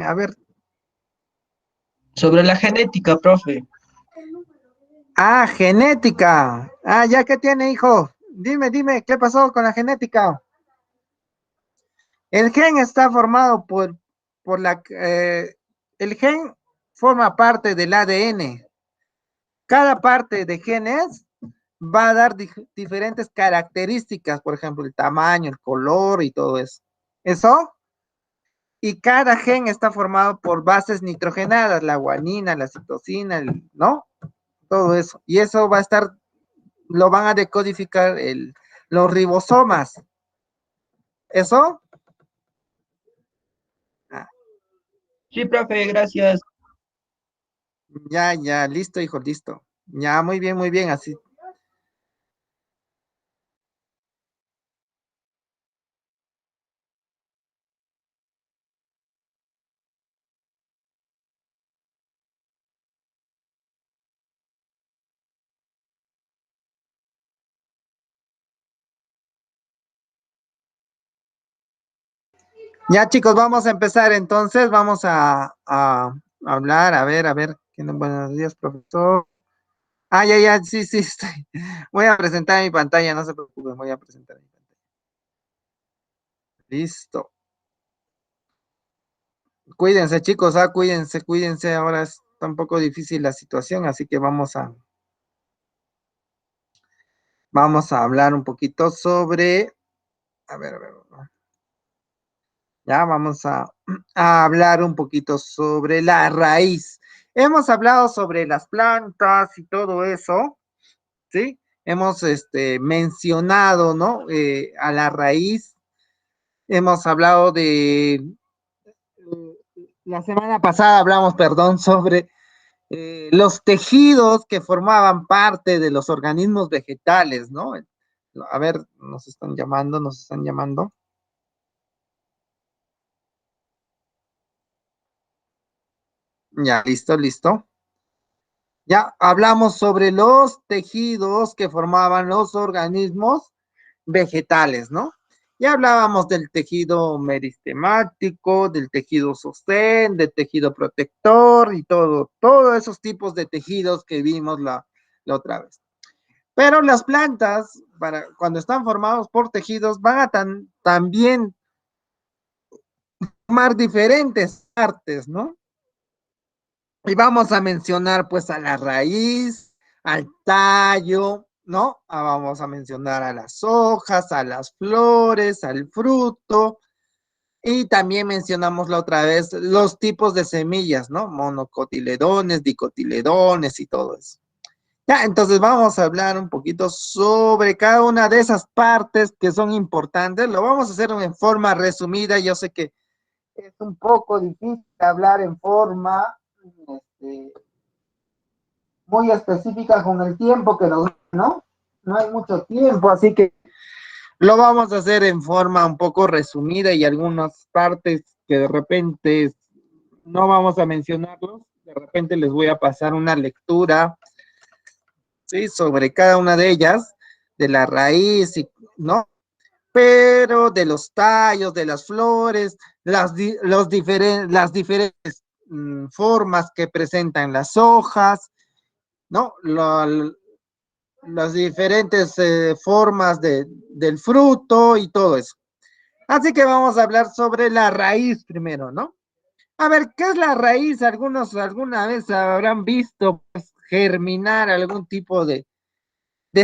A ver. Sobre la genética, profe. Ah, genética. Ah, ya que tiene, hijo. Dime, ¿qué pasó con la genética? El gen está formado por el gen forma parte del ADN. Cada parte de genes va a dar diferentes características, por ejemplo, el tamaño, el color y todo eso. Eso, y cada gen está formado por bases nitrogenadas, la guanina, la citosina, ¿no? Todo eso. Y eso va a estar, lo van a decodificar los ribosomas. ¿Eso? Ah, Sí, profe, gracias. ya, listo, hijo, listo. Ya, muy bien, así. Ya, chicos, vamos a empezar entonces. Vamos a hablar, a ver. Buenos días, profesor. Ah, ya, sí, estoy. Voy a presentar mi pantalla, no se preocupen, voy a presentar mi pantalla. Listo. Cuídense, chicos, cuídense. Ahora está un poco difícil la situación, así que vamos a hablar un poquito sobre, a ver, ya vamos a hablar un poquito sobre la raíz. Hemos hablado sobre las plantas y todo eso, ¿sí? Hemos mencionado, ¿no? A la raíz. Hemos hablado la semana pasada hablamos, perdón, sobre los tejidos que formaban parte de los organismos vegetales, ¿no? A ver, nos están llamando. Ya, listo. Ya hablamos sobre los tejidos que formaban los organismos vegetales, ¿no? Ya hablábamos del tejido meristemático, del tejido sostén, del tejido protector y todos esos tipos de tejidos que vimos la otra vez. Pero las plantas, cuando están formados por tejidos, van a también formar diferentes partes, ¿no? Y vamos a mencionar pues a la raíz, al tallo, ¿no? Vamos a mencionar a las hojas, a las flores, al fruto. Y también mencionamos la otra vez los tipos de semillas, ¿no? Monocotiledones, dicotiledones y todo eso. Ya, entonces vamos a hablar un poquito sobre cada una de esas partes que son importantes. Lo vamos a hacer en forma resumida. Yo sé que es un poco difícil hablar en forma este, muy específica con el tiempo que nos da, ¿no? No hay mucho tiempo, así que lo vamos a hacer en forma un poco resumida y algunas partes que de repente no vamos a mencionarlos. De repente les voy a pasar una lectura, ¿sí? Sobre cada una de ellas, de la raíz, ¿no? Pero de los tallos, de las flores, las diferentes formas que presentan las hojas, ¿no? Las diferentes formas del fruto y todo eso. Así que vamos a hablar sobre la raíz primero, ¿no? A ver, ¿qué es la raíz? Algunos alguna vez habrán visto pues, germinar algún tipo de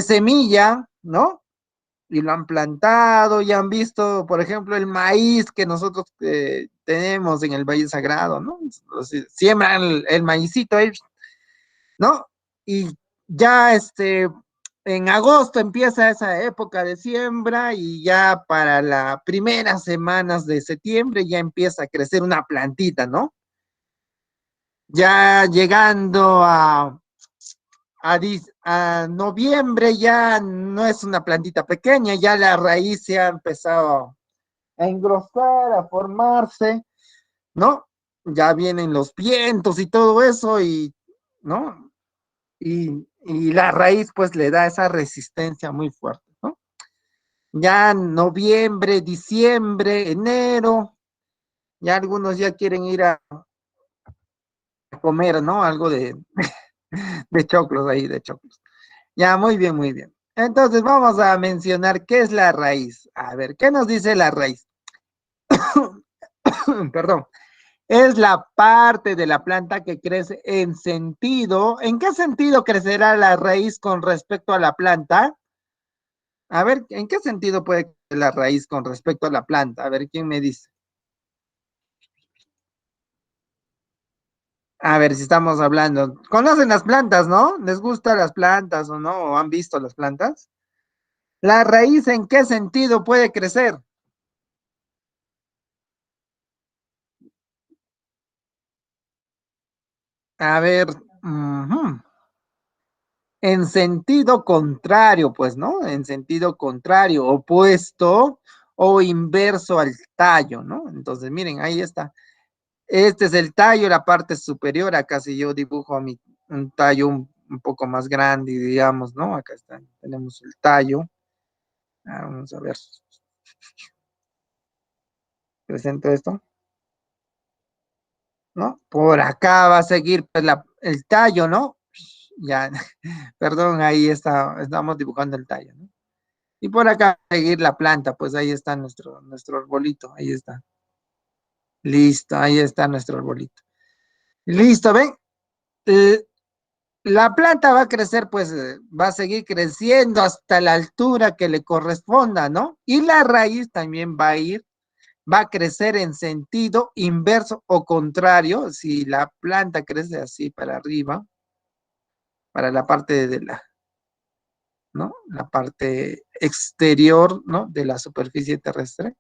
semilla, ¿no? Y lo han plantado y han visto, por ejemplo, el maíz que nosotros tenemos en el Valle Sagrado, ¿no? O sea, siembran el maicito ahí, ¿no? Y ya en agosto empieza esa época de siembra y ya para las primeras semanas de septiembre ya empieza a crecer una plantita, ¿no? Ya llegando a noviembre ya no es una plantita pequeña, ya la raíz se ha empezado a engrosar, a formarse, ¿no? Ya vienen los vientos y todo eso y, ¿no? Y la raíz pues le da esa resistencia muy fuerte, ¿no? Ya noviembre, diciembre, enero, Ya algunos ya quieren ir a comer, ¿no? Algo de choclos ahí, de choclos. Ya, muy bien, muy bien. Entonces vamos a mencionar qué es la raíz. A ver, ¿qué nos dice la raíz? Perdón. Es la parte de la planta que crece en sentido. ¿En qué sentido crecerá la raíz con respecto a la planta? A ver, ¿en qué sentido puede crecer la raíz con respecto a la planta? A ver, ¿quién me dice? A ver si estamos hablando. ¿Conocen las plantas, no? ¿Les gustan las plantas o no? ¿O han visto las plantas? ¿La raíz en qué sentido puede crecer? A ver, en sentido contrario, pues, ¿no? En sentido contrario, opuesto o inverso al tallo, ¿no? Entonces, miren, ahí está. Este es el tallo, la parte superior. Acá si yo dibujo un tallo un poco más grande, digamos, ¿no? Acá está, tenemos el tallo. Vamos a ver, presento esto, ¿no? Por acá va a seguir pues, el tallo, ¿no? Ya, perdón, ahí está, estamos dibujando el tallo, ¿no? Y por acá va a seguir la planta, pues ahí está nuestro arbolito, ahí está. Listo, ahí está nuestro arbolito. Listo, ¿ven? Eh, La planta va a crecer, pues va a seguir creciendo hasta la altura que le corresponda, ¿no? Y la raíz también va a crecer en sentido inverso o contrario. Si la planta crece así para arriba, para la parte de ¿no? La parte exterior, ¿no? De la superficie terrestre.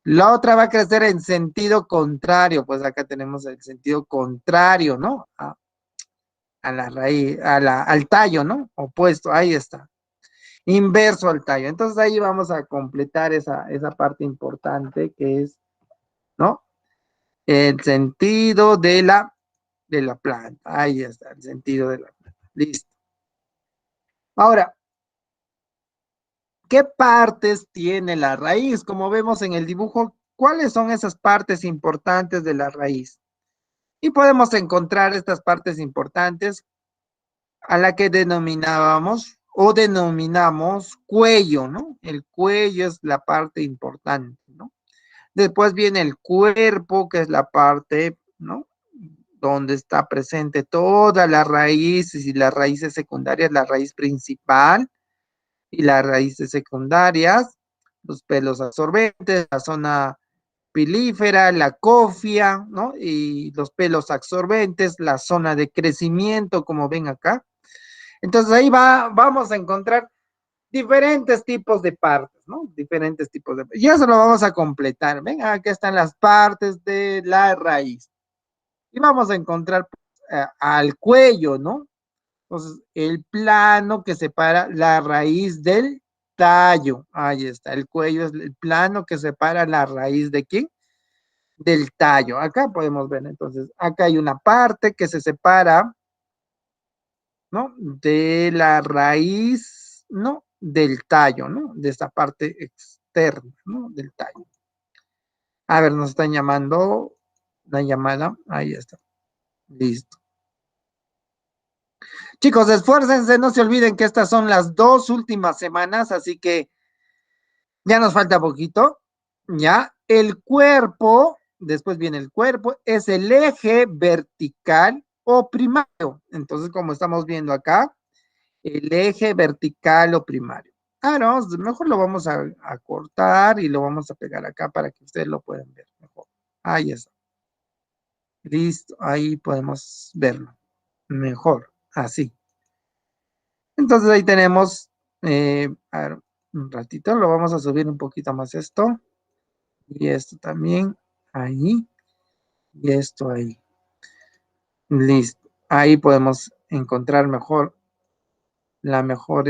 La otra va a crecer en sentido contrario, pues acá tenemos el sentido contrario, ¿no? A la raíz, al tallo, ¿no? Opuesto, ahí está. Inverso al tallo. Entonces ahí vamos a completar esa parte importante que es, ¿no? El sentido de la planta. Ahí está, el sentido de la planta. Listo. Ahora, ¿qué partes tiene la raíz? Como vemos en el dibujo, ¿cuáles son esas partes importantes de la raíz? Y podemos encontrar estas partes importantes a la que denominábamos o denominamos cuello, ¿no? El cuello es la parte importante, ¿no? Después viene el cuerpo, que es la parte, ¿no? Donde está presente toda la raíz y las raíces secundarias, la raíz principal y las raíces secundarias, los pelos absorbentes, la zona pilífera, la cofia, ¿no? Y los pelos absorbentes, la zona de crecimiento, como ven acá. Entonces ahí vamos a encontrar diferentes tipos de partes, ¿no? Diferentes tipos de... Y eso lo vamos a completar. Ven, aquí están las partes de la raíz. Y vamos a encontrar al cuello, ¿no? Entonces, el plano que separa la raíz del tallo. Ahí está. El cuello es el plano que separa la raíz de quién? Del tallo. Acá podemos ver, entonces, acá hay una parte que se separa, ¿no? De la raíz, ¿no? Del tallo, ¿no? De esta parte externa, ¿no? Del tallo. A ver, nos están llamando la llamada. Ahí está. Listo. Chicos, esfuércense, no se olviden que estas son las 2 últimas semanas, así que ya nos falta poquito. Ya, el cuerpo, después viene el cuerpo, es el eje vertical o primario. Entonces, como estamos viendo acá, el eje vertical o primario. Ah, no, mejor lo vamos a cortar y lo vamos a pegar acá para que ustedes lo puedan ver mejor. Ahí está. Listo, ahí podemos verlo mejor, así. Entonces ahí tenemos, a ver, un ratito, lo vamos a subir un poquito más esto y esto también, ahí y esto ahí. Listo, ahí podemos encontrar mejor, la mejor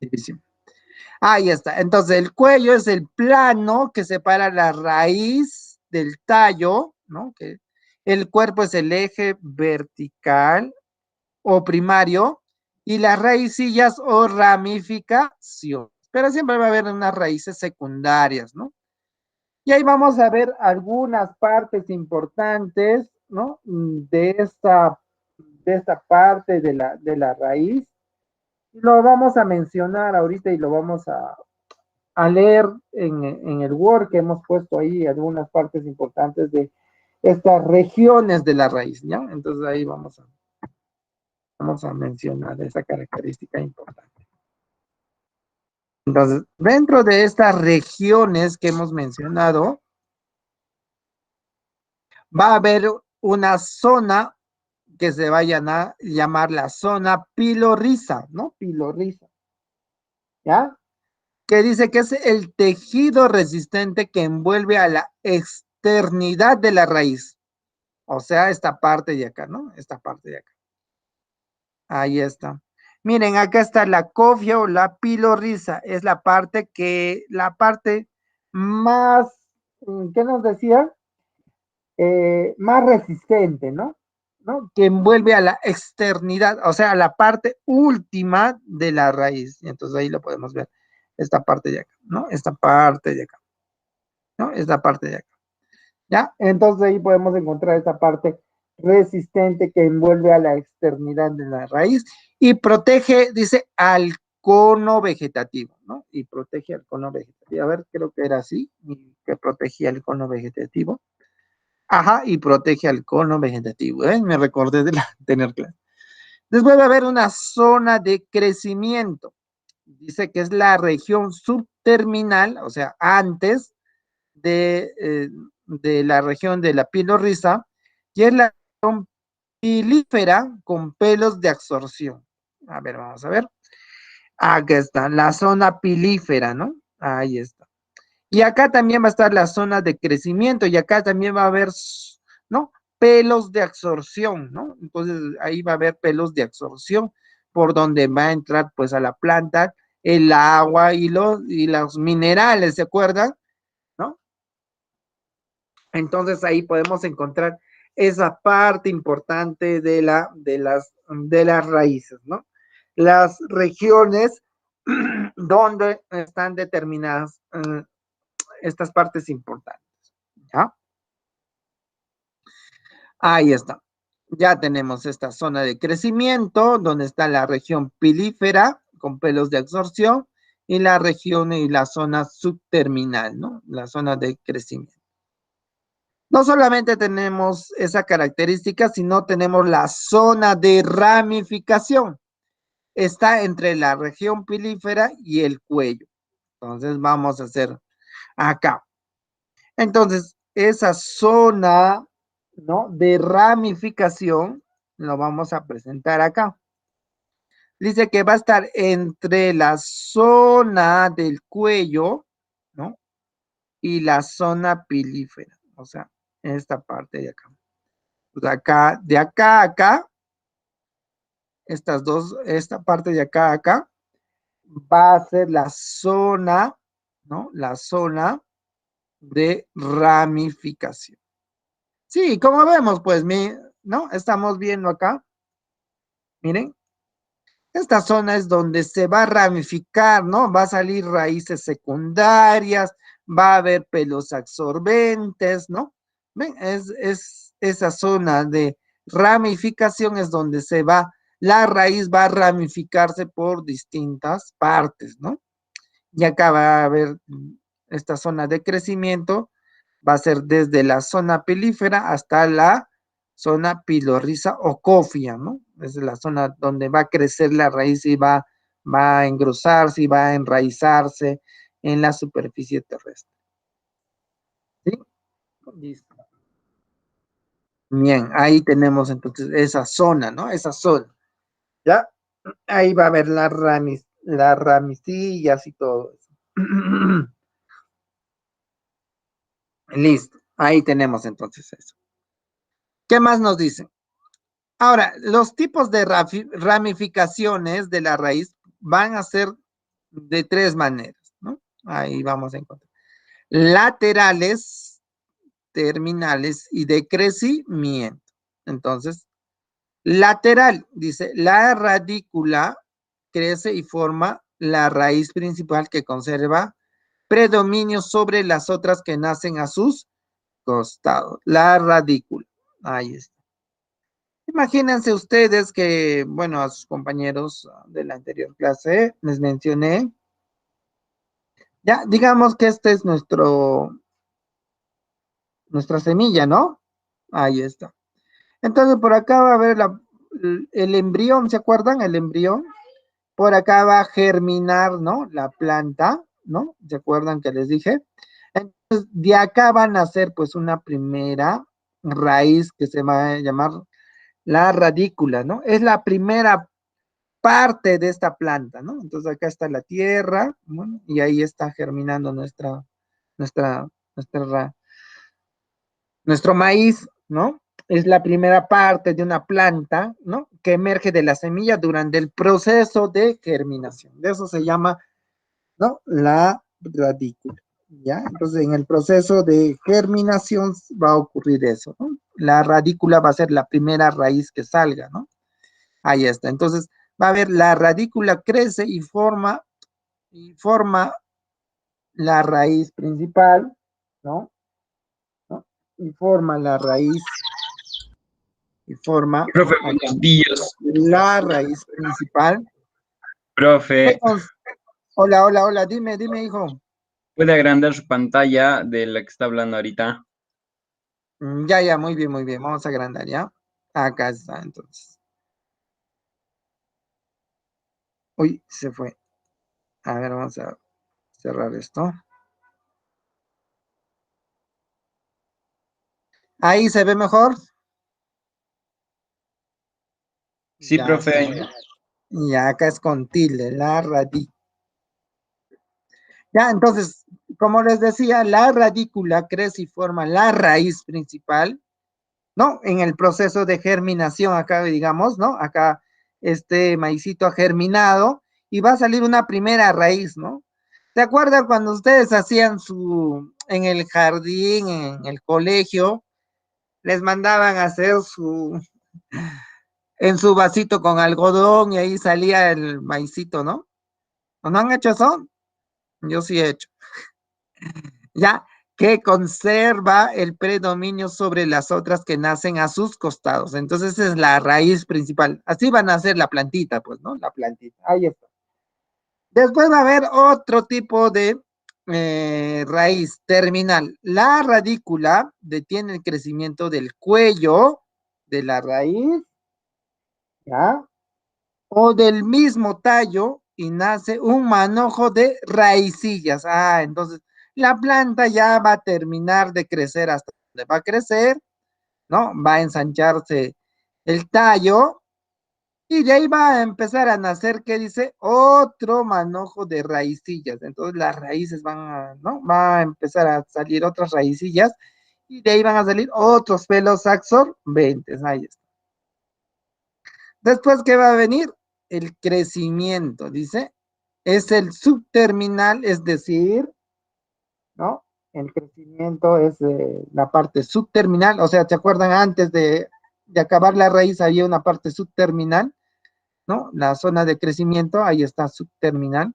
división. Ahí está. Entonces, el cuello es el plano que separa la raíz del tallo, ¿no? Que el cuerpo es el eje vertical o primario y las raicillas o ramificación. Pero siempre va a haber unas raíces secundarias, ¿no? Y ahí vamos a ver algunas partes importantes, ¿no? De esta parte de la raíz. Lo vamos a mencionar ahorita y lo vamos a leer en el Word que hemos puesto ahí algunas partes importantes de estas regiones de la raíz, ¿ya? Entonces ahí vamos a mencionar esa característica importante. Entonces, dentro de estas regiones que hemos mencionado, va a haber una zona que se va a llamar la zona pilorriza, ¿no? Pilorriza, ¿ya? Que dice que es el tejido resistente que envuelve a la externidad de la raíz. O sea, esta parte de acá, ¿no? Esta parte de acá. Ahí está. Miren, acá está la cofia o la pilorriza. Es la parte más, ¿qué nos decía? Más resistente, ¿no? ¿No? Que envuelve a la externidad, o sea, a la parte última de la raíz. Y entonces ahí lo podemos ver, esta parte de acá, ¿no? Esta parte de acá, ¿no? Esta parte de acá, ¿ya? Entonces ahí podemos encontrar esta parte resistente que envuelve a la externidad de la raíz y protege, dice, al cono vegetativo, ¿no? Y protege al cono vegetativo. A ver, creo que era así, que protegía el cono vegetativo. Ajá, y protege al cono vegetativo, ¿eh? Me recordé de tener clase. Después va a haber una zona de crecimiento. Dice que es la región subterminal, o sea, antes de la región de la pilorriza, y es la región pilífera con pelos de absorción. A ver, vamos a ver. Aquí está, la zona pilífera, ¿no? Ahí está. Y acá también va a estar la zona de crecimiento y acá también va a haber, ¿no? Pelos de absorción, ¿no? Entonces ahí va a haber pelos de absorción por donde va a entrar pues a la planta el agua y los minerales, ¿se acuerdan? ¿No? Entonces ahí podemos encontrar esa parte importante de las raíces, ¿no? Las regiones donde están determinadas estas partes importantes, ¿ya? Ahí está. Ya tenemos esta zona de crecimiento, donde está la región pilífera con pelos de absorción y la región y la zona subterminal, ¿no? La zona de crecimiento. No solamente tenemos esa característica, sino tenemos la zona de ramificación. Está entre la región pilífera y el cuello. Entonces vamos a hacer acá. Entonces, esa zona, ¿no? De ramificación lo vamos a presentar acá. Dice que va a estar entre la zona del cuello, ¿no? Y la zona pilífera, o sea, esta parte de acá. Pues acá, de acá a acá, esta parte de acá a acá, va a ser la zona, ¿no? La zona de ramificación. Sí, como vemos, pues, ¿no? Estamos viendo acá, miren, esta zona es donde se va a ramificar, ¿no? Va a salir raíces secundarias, va a haber pelos absorbentes, ¿no? ¿Ven? Es esa zona de ramificación es donde la raíz va a ramificarse por distintas partes, ¿no? Y acá va a haber esta zona de crecimiento, va a ser desde la zona pilífera hasta la zona pilorriza o cofia, ¿no? Es la zona donde va a crecer la raíz y va a engrosarse y va a enraizarse en la superficie terrestre. ¿Sí? Listo. Bien, ahí tenemos entonces esa zona, ¿no? Esa zona. ¿Ya? Ahí va a haber las ramicillas y todo eso. Listo. Ahí tenemos entonces eso. ¿Qué más nos dicen? Ahora, los tipos de ramificaciones de la raíz van a ser de tres maneras, ¿no? Ahí vamos a encontrar. Laterales, terminales y de crecimiento. Entonces, lateral, dice, la radícula crece y forma la raíz principal que conserva predominio sobre las otras que nacen a sus costados. La radícula. Ahí está. Imagínense ustedes que, bueno, a sus compañeros de la anterior clase les mencioné, ya, digamos que este es nuestra semilla, ¿no? Ahí está. Entonces por acá va a haber el embrión, ¿se acuerdan? El embrión. Por acá va a germinar, ¿no? La planta, ¿no? ¿Se acuerdan que les dije? Entonces, de acá van a nacer pues una primera raíz que se va a llamar la radícula, ¿no? Es la primera parte de esta planta, ¿no? Entonces acá está la tierra, ¿no? Y ahí está germinando nuestra, nuestra, nuestro maíz, ¿no? Es la primera parte de una planta, ¿no? Que emerge de la semilla durante el proceso de germinación. De eso se llama, ¿no? La radícula, ¿ya? Entonces, en el proceso de germinación va a ocurrir eso, ¿no? La radícula va a ser la primera raíz que salga, ¿no? Ahí está. Entonces, va a haber la radícula crece y forma la raíz principal, ¿no? ¿No? Y forma la raíz y forma Profe, acá buenos días. la raíz principal. Profe, Hola, hola, hola, dime, hijo. ¿puede agrandar su pantalla de la que está hablando ahorita? Ya, ya, muy bien, vamos a agrandar, ¿ya? Acá está, entonces. Uy, se fue. A ver, vamos a cerrar esto. Ahí se ve mejor. Sí, Ya profe. está. Y acá es con tilde, la radícula. Ya, entonces, como les decía, la radícula crece y forma la raíz principal, ¿no? En el proceso de germinación, acá digamos, ¿no? Acá este maicito ha germinado y va a salir una primera raíz, ¿no? ¿Se acuerdan cuando ustedes hacían en el jardín, en el colegio, les mandaban a hacer en su vasito con algodón y ahí salía el maicito, ¿no? ¿No han hecho eso? Yo sí he hecho. Ya que conserva el predominio sobre las otras que nacen a sus costados. Entonces esa es la raíz principal. Así van a ser la plantita, pues, ¿no? La plantita. Ahí está. Después va a haber otro tipo de raíz terminal. La radícula detiene el crecimiento del cuello de la raíz, ¿ya? O del mismo tallo y nace un manojo de raicillas. Ah, entonces la planta ya va a terminar de crecer hasta donde va a crecer, ¿no? Va a ensancharse el tallo y de ahí va a empezar a nacer, ¿qué dice? Otro manojo de raicillas. Entonces las raíces van a, ¿no? Va a empezar a salir otras raicillas y de ahí van a salir otros pelos absorbentes. Ahí está. Después, ¿qué va a venir? El crecimiento, dice. Es el subterminal, es decir, ¿no? El crecimiento es la parte subterminal, o sea, ¿se acuerdan antes de acabar la raíz había una parte subterminal, ¿no? La zona de crecimiento, ahí está subterminal.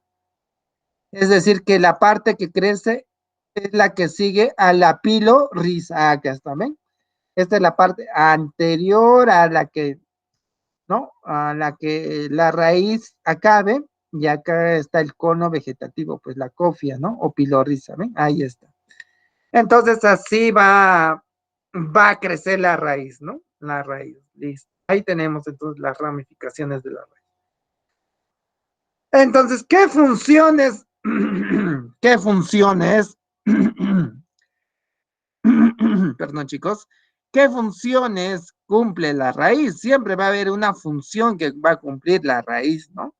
Es decir, que la parte que crece es la que sigue a la pilorriza. Acá está, ¿ven? Esta es la parte anterior a la que, ¿no? A la que la raíz acabe, y acá está el cono vegetativo, pues la cofia, ¿no? O pilorriza, ¿ven? Ahí está. Entonces así va a crecer la raíz, ¿no? La raíz, listo. Ahí tenemos entonces las ramificaciones de la raíz. Entonces, ¿qué funciones, qué funciones, perdón chicos, qué funciones cumple la raíz? Siempre va a haber una función que va a cumplir la raíz, ¿no?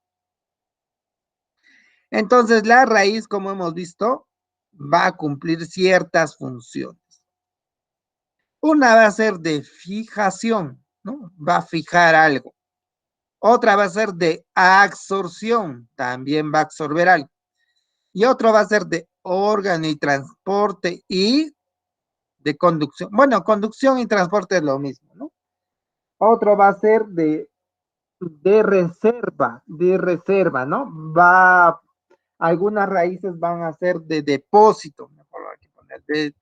Entonces, la raíz, como hemos visto, va a cumplir ciertas funciones. Una va a ser de fijación, ¿no? Va a fijar algo. Otra va a ser de absorción, también va a absorber algo. Y otro va a ser de órgano y transporte y de conducción. Bueno, conducción y transporte es lo mismo, ¿no? Otro va a ser de reserva, ¿no? Va Algunas raíces van a ser de depósito, mejor hay que poner de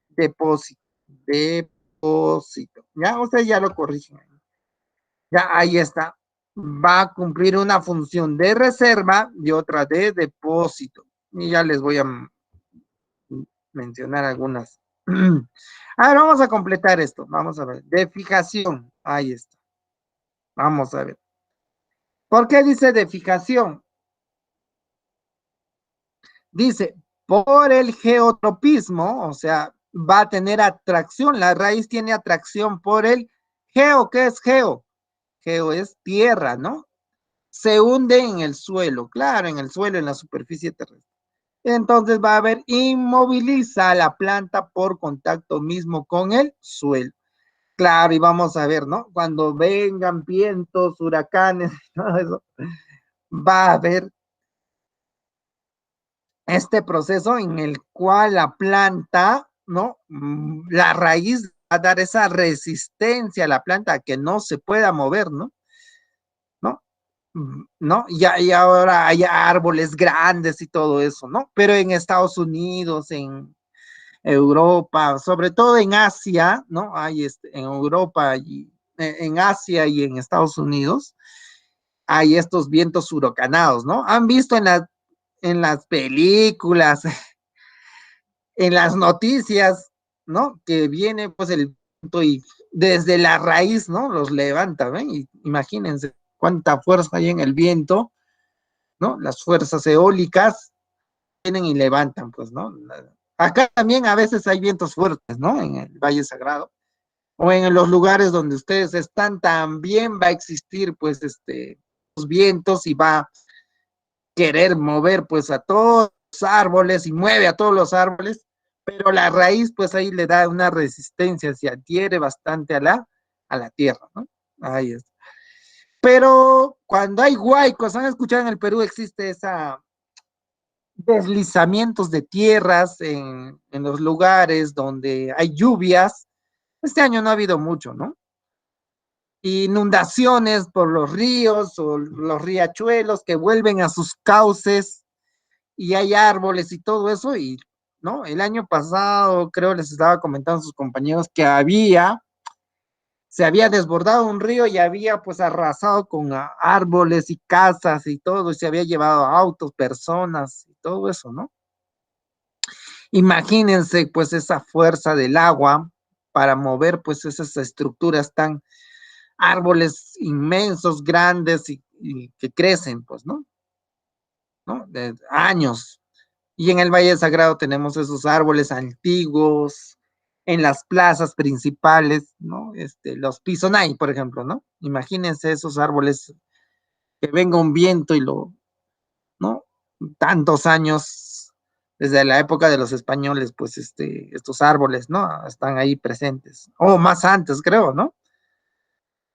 depósito, depósito. Ya, ustedes ya lo corrigen. Ya, ahí está. Va a cumplir una función de reserva y otra de depósito. Y ya les voy a mencionar algunas. A ver, vamos a completar esto. Vamos a ver. De fijación. Ahí está. Vamos a ver. ¿Por qué dice de fijación? Dice, por el geotropismo, o sea, va a tener atracción. La raíz tiene atracción por el geo. ¿Qué es geo? Geo es tierra, ¿no? Se hunde en el suelo, claro, en el suelo, en la superficie terrestre. Entonces va a haber, inmoviliza a la planta por contacto mismo con el suelo. Claro, y vamos a ver, ¿no? Cuando vengan vientos, huracanes, todo eso, va a haber este proceso en el cual la planta, ¿no? La raíz va a dar esa resistencia a la planta que no se pueda mover, ¿no? ¿No? ¿No? Y ahora hay árboles grandes y todo eso, ¿no? Pero en Estados Unidos, en Europa, sobre todo en Asia, ¿no? Hay en Europa y en Asia y en Estados Unidos, hay estos vientos huracanados, ¿no? Han visto en las películas, en las noticias, ¿no? Que viene pues el viento y desde la raíz, ¿no? Los levanta, ¿ven? Y imagínense cuánta fuerza hay en el viento, ¿no? Las fuerzas eólicas vienen y levantan, pues, ¿no? Acá también a veces hay vientos fuertes, ¿no? En el Valle Sagrado o en los lugares donde ustedes están, también va a existir, pues, los vientos y va a querer mover, pues, a todos los árboles y mueve a todos los árboles, pero la raíz, pues, ahí le da una resistencia, se adhiere bastante a la tierra, ¿no? Ahí es. Pero cuando hay huaicos, ¿han escuchado en el Perú existe esa deslizamientos de tierras en los lugares donde hay lluvias? Este año no ha habido mucho, ¿no? Inundaciones por los ríos o los riachuelos que vuelven a sus cauces y hay árboles y todo eso y, ¿no? El año pasado, creo, les estaba comentando a sus compañeros que se había desbordado un río y había pues arrasado con árboles y casas y todo, y se había llevado autos, personas y todo eso, ¿no? Imagínense pues esa fuerza del agua para mover pues esas estructuras tan árboles inmensos, grandes y que crecen pues, ¿no? ¿No? De años. Y en el Valle Sagrado tenemos esos árboles antiguos, en las plazas principales, ¿no? Los Pisonay, por ejemplo, ¿no? Imagínense esos árboles que venga un viento y ¿no? Tantos años, desde la época de los españoles, pues estos árboles, ¿no? Están ahí presentes. O más antes, creo, ¿no?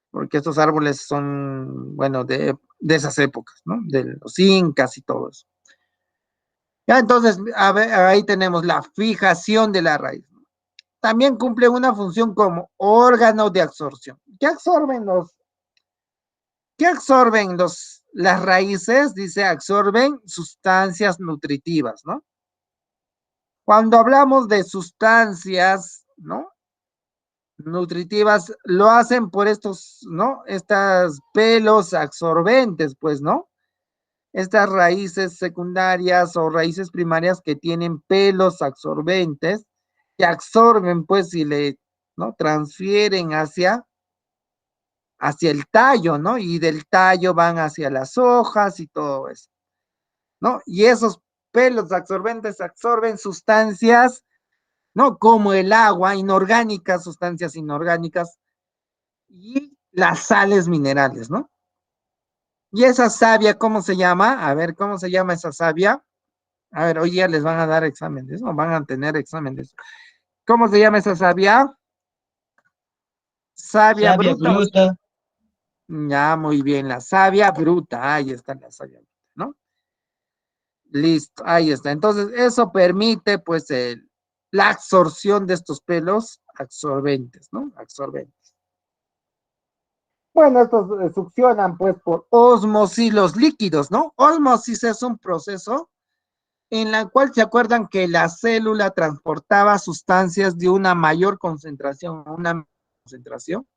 Porque estos árboles son, bueno, de esas épocas, ¿no? De los incas y todo eso. Ya, entonces, a ver, ahí tenemos la fijación de la raíz. También cumple una función como órgano de absorción. ¿Qué absorben las raíces? Dice, absorben sustancias nutritivas, ¿no? Cuando hablamos de sustancias, ¿no? Nutritivas, lo hacen por estos, ¿no? Estas pelos absorbentes, pues, ¿no? Estas raíces secundarias o raíces primarias que tienen pelos absorbentes, que absorben, pues, y ¿no? Transfieren hacia el tallo, ¿no? Y del tallo van hacia las hojas y todo eso, ¿no? Y esos pelos absorbentes absorben sustancias, ¿no? Como el agua, inorgánicas, sustancias inorgánicas y las sales minerales, ¿no? Y esa savia, ¿cómo se llama? A ver, ¿cómo se llama esa savia? A ver, hoy ya les van a dar exámenes, ¿no? Van a tener exámenes. ¿Cómo se llama esa savia? ¿Savia Savia bruta? bruta, Ya, muy bien, la savia bruta. Ahí está la savia bruta, ¿no? Listo, ahí está. Entonces, eso permite, pues, la absorción de estos pelos absorbentes, ¿no? Absorbentes. Bueno, estos succionan, pues, por ósmosis los líquidos, ¿no? Ósmosis es un proceso en la cual se acuerdan que la célula transportaba sustancias de una mayor concentración a una menor concentración.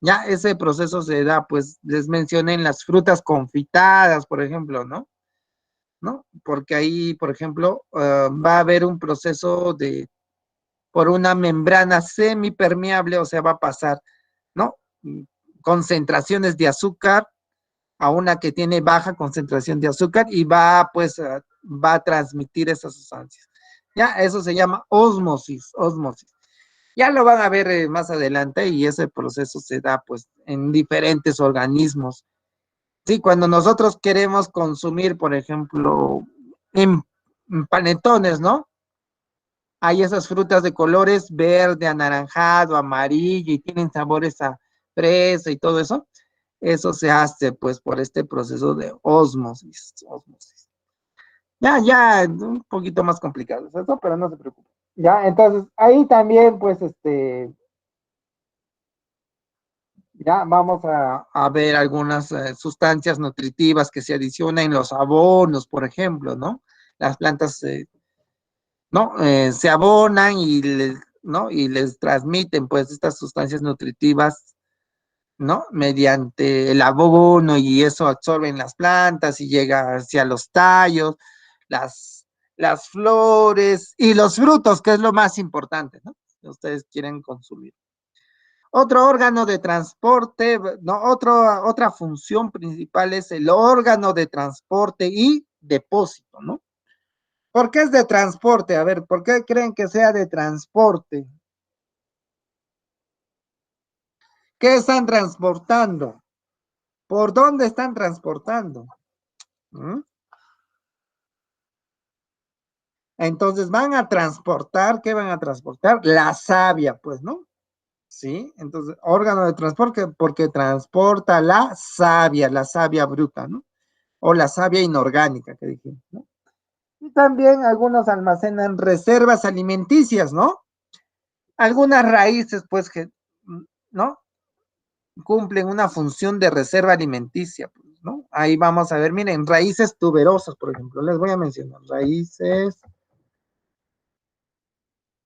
Ya ese proceso se da, pues les mencioné en las frutas confitadas, por ejemplo, ¿no? ¿No? Porque ahí, por ejemplo, va a haber un proceso de, por una membrana semipermeable, o sea, va a pasar, ¿no? Concentraciones de azúcar a una que tiene baja concentración de azúcar y va, pues, va a transmitir esas sustancias. Ya, eso se llama ósmosis, ósmosis. Ya lo van a ver más adelante y ese proceso se da, pues, en diferentes organismos. Sí, cuando nosotros queremos consumir, por ejemplo, en panetones, ¿no? Hay esas frutas de colores verde, anaranjado, amarillo y tienen sabores a fresa y todo eso. Eso se hace pues por este proceso de ósmosis. Ósmosis. Ya, un poquito más complicado es eso, pero no se preocupe. Ya, entonces ahí también pues ya vamos a ver algunas sustancias nutritivas que se adicionan en los abonos, por ejemplo, ¿no? Las plantas ¿no? Se abonan y les, ¿no? Y les transmiten pues estas sustancias nutritivas, ¿no? Mediante el abono y eso absorben las plantas y llega hacia los tallos, las flores y los frutos, que es lo más importante, ¿no? Si ustedes quieren consumir. Otro órgano de transporte, no, otra función principal es el órgano de transporte y depósito, ¿no? ¿Por qué es de transporte? A ver, ¿por qué creen que sea de transporte? ¿Qué están transportando? ¿Por dónde están transportando? ¿Mm? Entonces van a transportar, ¿qué van a transportar? La savia, pues, ¿no? Sí, entonces órgano de transporte porque transporta la savia bruta, ¿no? O la savia inorgánica que dijimos, ¿no? Y también algunos almacenan reservas alimenticias, ¿no? Algunas raíces, pues, que, ¿no? Cumplen una función de reserva alimenticia, pues, ¿no? Ahí vamos a ver, miren, raíces tuberosas, por ejemplo, les voy a mencionar, raíces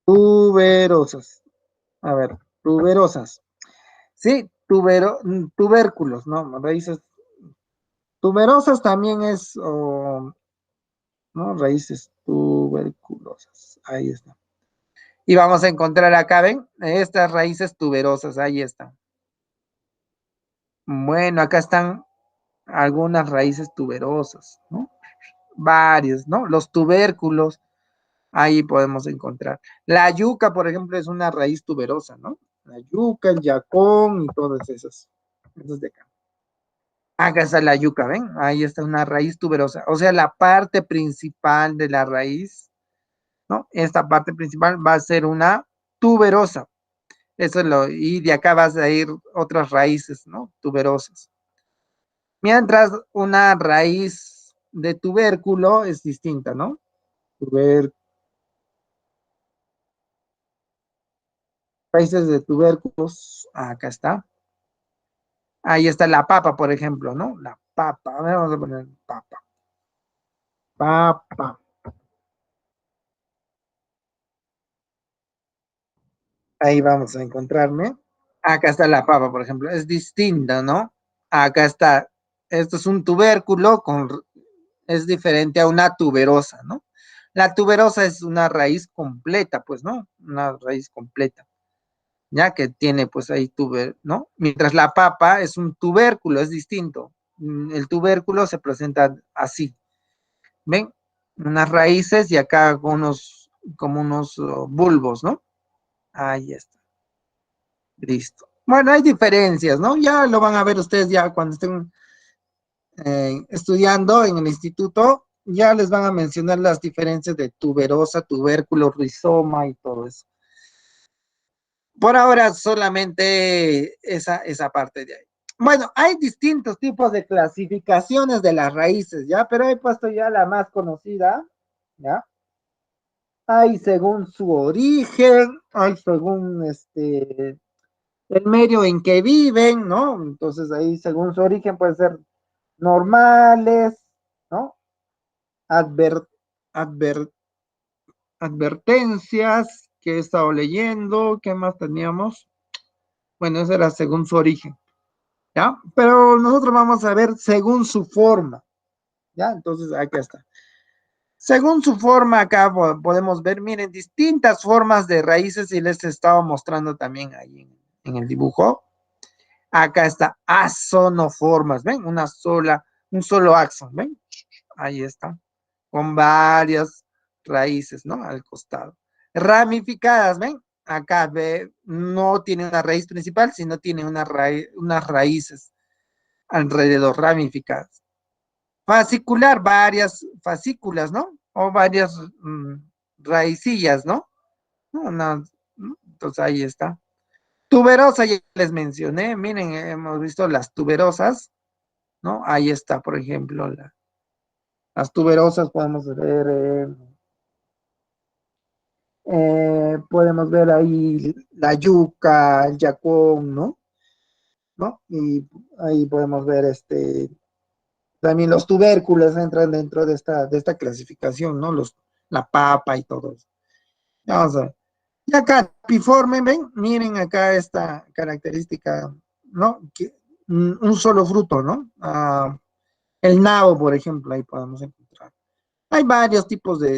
tuberosas. A ver, tuberosas. Sí, tubérculos, ¿no? Raíces tuberosas también es, ¿no? Raíces tuberculosas. Ahí está. Y vamos a encontrar acá, ¿ven? Estas raíces tuberosas, ahí están. Bueno, acá están algunas raíces tuberosas, ¿no? Varios, ¿no? Los tubérculos, ahí podemos encontrar. La yuca, por ejemplo, es una raíz tuberosa, ¿no? La yuca, el yacón y todas esas. Esos de acá. Acá está la yuca, ¿ven? Ahí está una raíz tuberosa. O sea, la parte principal de la raíz, ¿no? Esta parte principal va a ser una tuberosa. Eso es lo, y de acá vas a ir otras raíces, ¿no? Tuberosas. Mientras una raíz de tubérculo es distinta, ¿no? Tuber, raíces de tubérculos, acá está. Ahí está la papa, por ejemplo, ¿no? La papa, a ver, vamos a poner papa. Papa. Ahí vamos a encontrarme. Acá está la papa, por ejemplo. Es distinta, ¿no? Acá está. Esto es un tubérculo es diferente a una tuberosa, ¿no? La tuberosa es una raíz completa, pues, ¿no? Una raíz completa, ya que tiene, pues, ahí ¿no? Mientras la papa es un tubérculo, es distinto. El tubérculo se presenta así, ¿ven? Unas raíces y acá como unos bulbos, ¿no? Ahí está. Listo. Bueno, hay diferencias, ¿no? Ya lo van a ver ustedes ya cuando estén estudiando en el instituto, ya les van a mencionar las diferencias de tuberosa, tubérculo, rizoma y todo eso. Por ahora solamente esa parte de ahí. Bueno, hay distintos tipos de clasificaciones de las raíces, ¿ya? Pero he puesto ya la más conocida, ¿ya? Hay según su origen, hay según el medio en que viven, ¿no? Entonces ahí según su origen puede ser normales, ¿no? Adver advertencias que he estado leyendo. ¿Qué más teníamos? Bueno, eso era según su origen, ¿ya? Pero nosotros vamos a ver según su forma, ¿ya? Entonces, aquí está. Según su forma, acá podemos ver, miren, distintas formas de raíces y les estaba mostrando también ahí en el dibujo. Acá está azonoformas, ¿ven? Un solo axón, ¿ven? Ahí está, con varias raíces, ¿no? Al costado. Ramificadas, ¿ven? Acá ve, no tiene una raíz principal, sino tiene unas raíces alrededor, ramificadas. Fascicular, varias fascículas, ¿no? O varias raicillas, ¿no? ¿no? Entonces ahí está. Tuberosa, ya les mencioné, miren, hemos visto las tuberosas, ¿no? Ahí está, por ejemplo, las tuberosas podemos ver, podemos ver ahí la yuca, el yacón, ¿no? ¿No? Y ahí podemos ver también los tubérculos entran dentro de esta clasificación, ¿no? La papa y todo eso. Vamos a ver. Y acá, piforme, ven, miren acá esta característica, ¿no? Un solo fruto, ¿no? El nabo, por ejemplo, ahí podemos encontrar. Hay varios tipos de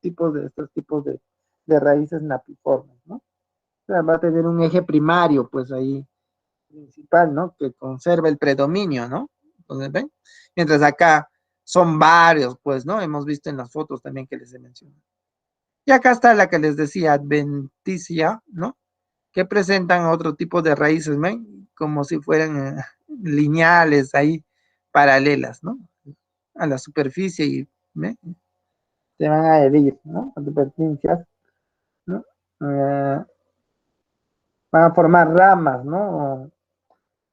estos tipos de raíces napiformes, ¿no? O sea, va a tener un eje primario, pues ahí, principal, ¿no? Que conserva el predominio, ¿no? Entonces, ¿ven? Mientras acá son varios, pues, ¿no? Hemos visto en las fotos también que les he mencionado. Y acá está la que les decía, adventicia, ¿no? Que presentan otro tipo de raíces, ¿ven? Como si fueran lineales ahí, paralelas, ¿no? A la superficie y ¿ven? Se van a adherir, ¿no? Advertencias, ¿no? Van a formar ramas, ¿no?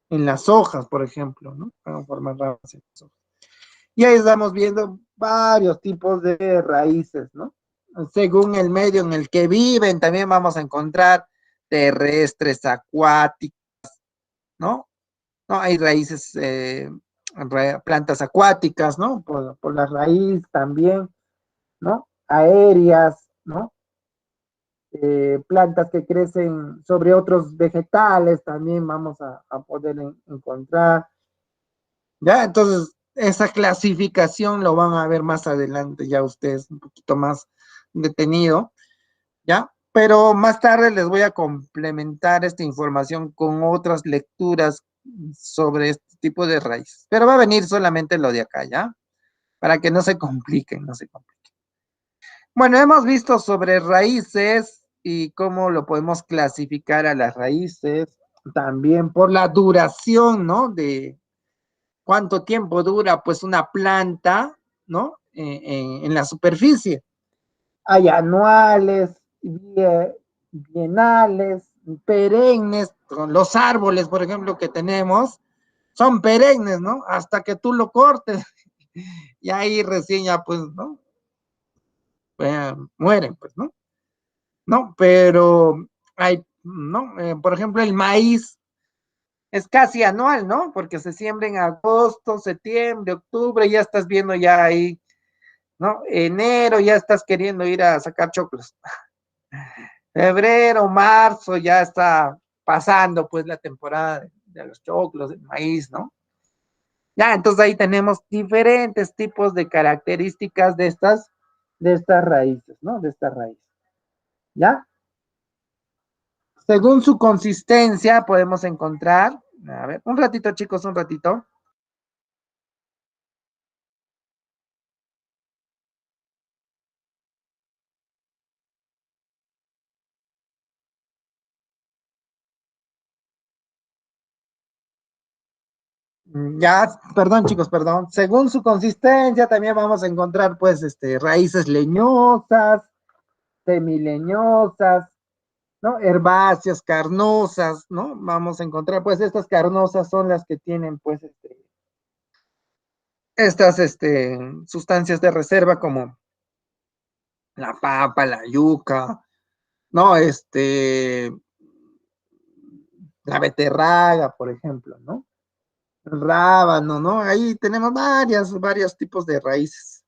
En las hojas, por ejemplo, ¿no? Van a formar ramas en las hojas. Y ahí estamos viendo varios tipos de raíces, ¿no? Según el medio en el que viven, también vamos a encontrar terrestres, acuáticos, ¿no? ¿No? Hay raíces, plantas acuáticas, ¿no? Por la raíz también, ¿no? Aéreas, ¿no? Plantas que crecen sobre otros vegetales también vamos a poder encontrar. ¿Ya? Entonces, esa clasificación lo van a ver más adelante, ya ustedes un poquito más detenido, ¿ya? Pero más tarde les voy a complementar esta información con otras lecturas sobre este tipo de raíces. Pero va a venir solamente lo de acá, ¿ya? Para que no se compliquen, no se compliquen. Bueno, hemos visto sobre raíces y cómo lo podemos clasificar a las raíces, también por la duración, ¿no? De cuánto tiempo dura pues una planta, ¿no? En la superficie. Hay anuales, bienales, perennes, con los árboles, por ejemplo, que tenemos, son perennes, ¿no? Hasta que tú lo cortes. Y ahí recién ya, pues, ¿no? Mueren, pues, ¿no? ¿No? Pero hay, ¿no? Por ejemplo, el maíz es casi anual, ¿no? Porque se siembra en agosto, septiembre, octubre, ya estás viendo ya ahí, ¿no? Enero ya estás queriendo ir a sacar choclos. Febrero, marzo ya está pasando pues la temporada de los choclos, del maíz, ¿no? Ya, entonces ahí tenemos diferentes tipos de características de estas raíces, ¿no? De estas raíces. ¿Ya? Según su consistencia podemos encontrar, a ver, un ratito chicos, un ratito. Ya, perdón chicos, perdón. Según su consistencia también vamos a encontrar pues raíces leñosas, semileñosas, ¿no? Herbáceas, carnosas, ¿no? Vamos a encontrar pues estas carnosas son las que tienen pues estas sustancias de reserva como la papa, la yuca, ¿no? La beterraga, por ejemplo, ¿no? El rábano, ¿no? Ahí tenemos varios tipos de raíces.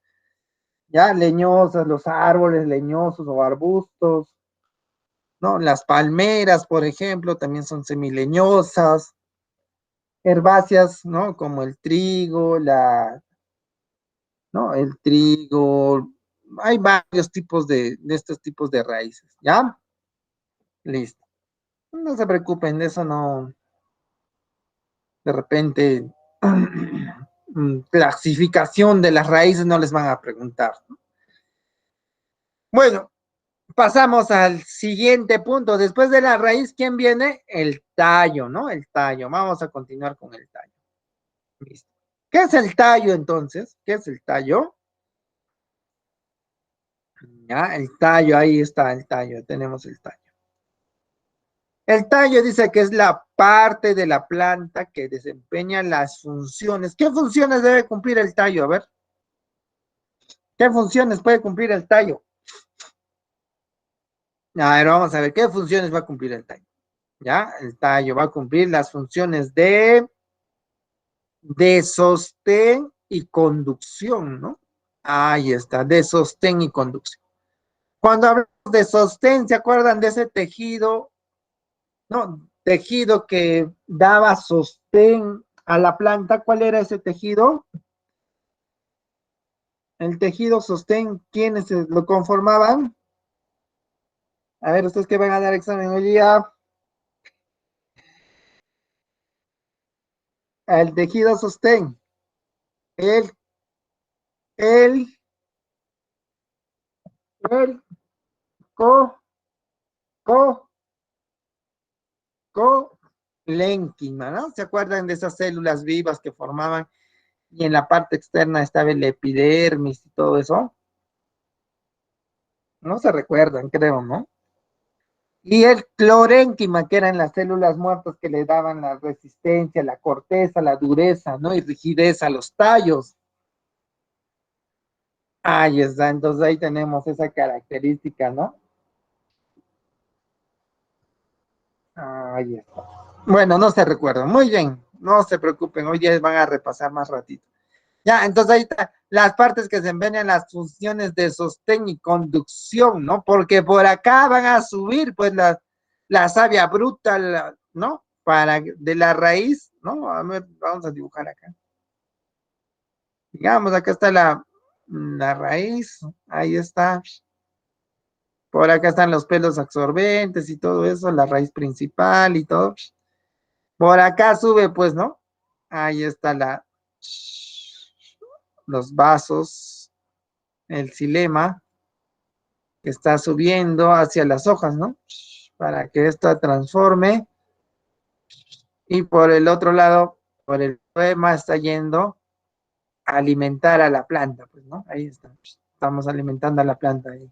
ya, leñosas, los árboles leñosos o arbustos, ¿no? Las palmeras, por ejemplo, también son semileñosas, herbáceas, ¿no? Como el trigo, ¿no? El trigo, hay varios tipos de estos tipos de raíces, ¿ya? Listo. No se preocupen, de eso no, de repente, clasificación de las raíces no les van a preguntar. Bueno, pasamos al siguiente punto. Después de la raíz, ¿quién viene? El tallo, ¿no? El tallo. Vamos a continuar con el tallo. Listo. ¿Qué es el tallo entonces? ¿Qué es el tallo? Ya, el tallo, ahí está el tallo, tenemos el tallo. El tallo dice que es la parte de la planta que desempeña las funciones. ¿Qué funciones debe cumplir el tallo? A ver, ¿qué funciones puede cumplir el tallo? A ver, vamos a ver, ¿qué funciones va a cumplir el tallo? ¿Ya? El tallo va a cumplir las funciones de sostén y conducción, ¿no? Ahí está, de sostén y conducción. Cuando hablamos de sostén, ¿se acuerdan de ese tejido? No, tejido que daba sostén a la planta. ¿Cuál era ese tejido? El tejido sostén, ¿quiénes lo conformaban? A ver, ustedes que van a dar examen hoy día. El tejido sostén. El, el, el, co, co, colénquima, ¿no? ¿Se acuerdan de esas células vivas que formaban y en la parte externa estaba el epidermis y todo eso? No se recuerdan, creo, ¿no? Y el clorénquima, que eran las células muertas que le daban la resistencia, la corteza, la dureza, ¿no? Y rigidez a los tallos. Ahí está, entonces ahí tenemos esa característica, ¿no? Ahí está. Bueno, no se recuerdan. Muy bien, no se preocupen, hoy ya van a repasar más ratito. Ya, entonces ahí está las partes que se envenenan las funciones de sostén y conducción, ¿no? Porque por acá van a subir, pues, la savia bruta, ¿no? Para de la raíz, ¿no? A ver, vamos a dibujar acá. Digamos, acá está la raíz, ahí está. Por acá están los pelos absorbentes y todo eso, la raíz principal y todo. Por acá sube, pues, ¿no? Ahí está los vasos, el xilema, que está subiendo hacia las hojas, ¿no? Para que esta transforme. Y por el otro lado, por el poema está yendo a alimentar a la planta, pues, ¿no? Ahí está. Estamos alimentando a la planta ahí.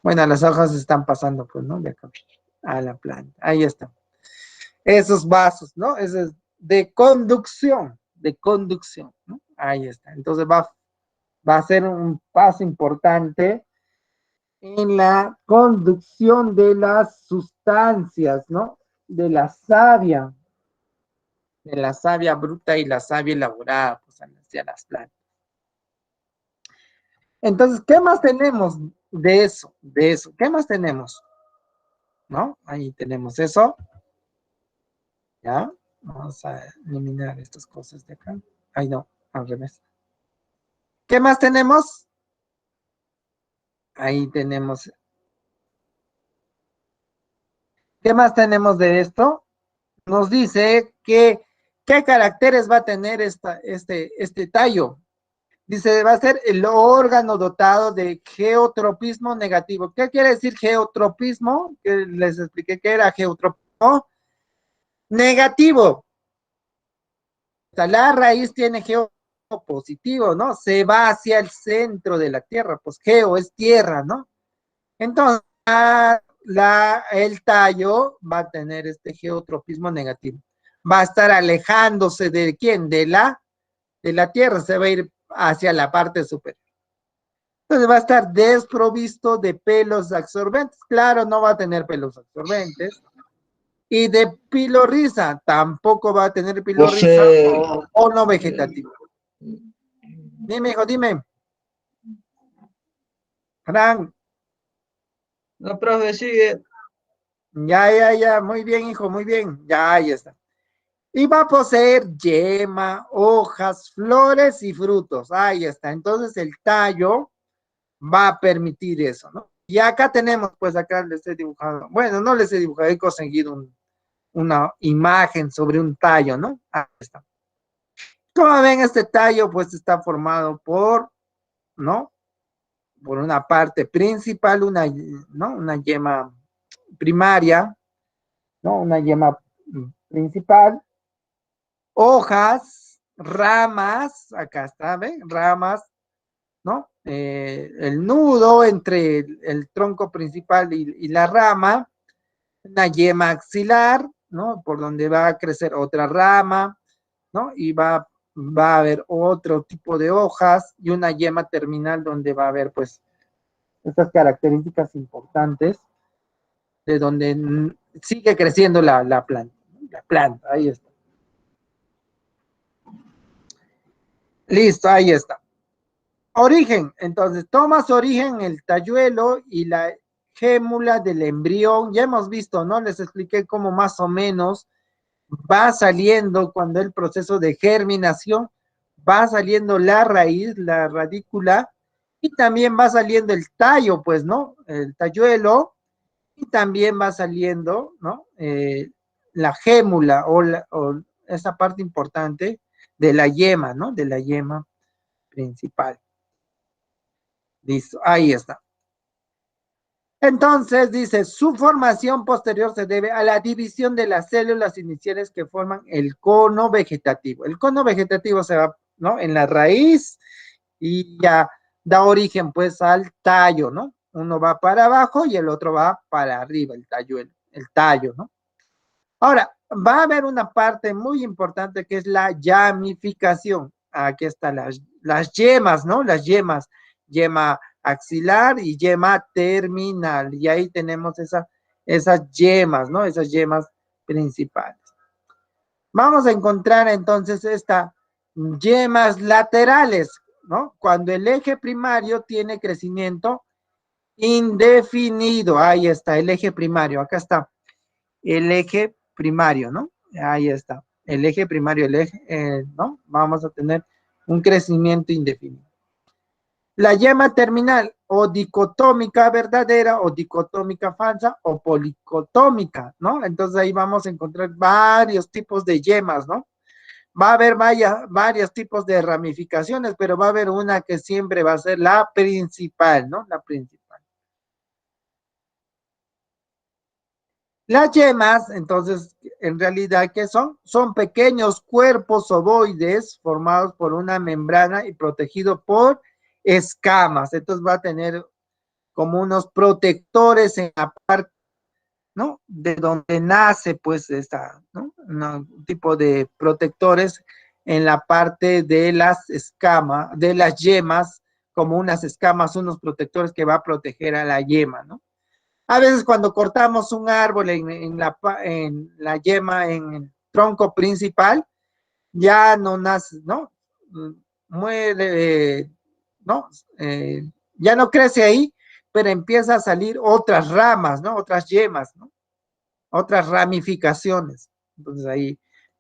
Bueno, las hojas están pasando, pues, ¿no? De acá a la planta. Ahí está. Esos vasos, ¿no? Eso es de conducción, ¿no? Ahí está. Entonces va a ser un paso importante en la conducción de las sustancias, ¿no? De la savia bruta y la savia elaborada, pues, hacia las plantas. Entonces, ¿qué más tenemos de eso? De eso, ¿qué más tenemos? ¿No? Ahí tenemos eso, ¿ya? Vamos a eliminar estas cosas de acá. Ay, no, al revés. ¿Qué más tenemos? Ahí tenemos. ¿Qué más tenemos de esto? Nos dice que qué caracteres va a tener este tallo. Dice, va a ser el órgano dotado de geotropismo negativo. ¿Qué quiere decir geotropismo? Que les expliqué que era geotropismo negativo. La raíz tiene geo positivo, ¿no? Se va hacia el centro de la tierra, pues geo es tierra, ¿no? Entonces, el tallo va a tener este geotropismo negativo. Va a estar alejándose de quién, de la tierra, se va a ir hacia la parte superior. Entonces va a estar desprovisto de pelos absorbentes. Claro, no va a tener pelos absorbentes. Y de pilorriza, tampoco va a tener pilorriza José, o no vegetativo. Dime, hijo, dime. Fran, No, profe, sigue. ya, muy bien, hijo, muy bien, ya, ahí está. Y va a poseer yema, hojas, flores y frutos, ahí está. Entonces el tallo va a permitir eso, ¿no? Y acá tenemos, pues acá les he dibujado, bueno, no les he dibujado, he conseguido una imagen sobre un tallo, ¿no? Ahí está. Como ven, este tallo pues está formado por, ¿no? Por una parte principal, ¿no? Una yema primaria, ¿no? Una yema principal, hojas, ramas, acá está, ¿ven? Ramas, ¿no? El nudo entre el tronco principal y la rama, una yema axilar, ¿no? Por donde va a crecer otra rama, ¿no? Y va a haber otro tipo de hojas y una yema terminal donde va a haber, pues, estas características importantes de donde sigue creciendo la planta. La planta, ahí está. Listo, ahí está. Origen, entonces toma su origen el talluelo y la gémula del embrión. Ya hemos visto, ¿no? Les expliqué cómo más o menos va saliendo cuando el proceso de germinación, va saliendo la raíz, la radícula, y también va saliendo el tallo, pues, ¿no? El talluelo, y también va saliendo, ¿no? La gémula o esa parte importante de la yema, ¿no? De la yema principal. Listo, ahí está. Entonces dice, su formación posterior se debe a la división de las células iniciales que forman el cono vegetativo. El cono vegetativo se va, ¿no? En la raíz y ya da origen pues al tallo, ¿no? Uno va para abajo y el otro va para arriba, el tallo, ¿no? Ahora, va a haber una parte muy importante que es la llamificación. Aquí están las yemas, ¿no? Las yemas, yema axilar y yema terminal. Y ahí tenemos esas yemas, ¿no? Esas yemas principales. Vamos a encontrar entonces estas yemas laterales, ¿no? Cuando el eje primario tiene crecimiento indefinido. Ahí está, el eje primario. Acá está el eje primario, ¿no? Ahí está. El eje primario, ¿no? Vamos a tener un crecimiento indefinido. La yema terminal o dicotómica verdadera o dicotómica falsa o policotómica, ¿no? Entonces ahí vamos a encontrar varios tipos de yemas, ¿no? Va a haber varios tipos de ramificaciones, pero va a haber una que siempre va a ser la principal, ¿no? La principal. Las yemas, entonces, en realidad, ¿qué son? Son pequeños cuerpos ovoides formados por una membrana y protegidos por escamas. Entonces va a tener como unos protectores en la parte, ¿no? De donde nace, pues, ¿no? Un tipo de protectores en la parte de las escamas, de las yemas, como unas escamas, unos protectores que va a proteger a la yema, ¿no? A veces cuando cortamos un árbol en la yema, en el tronco principal, ya no nace, ¿no? Muere, ¿no? Ya no crece ahí, pero empieza a salir otras ramas, ¿no? Otras yemas, ¿no? Otras ramificaciones. Entonces ahí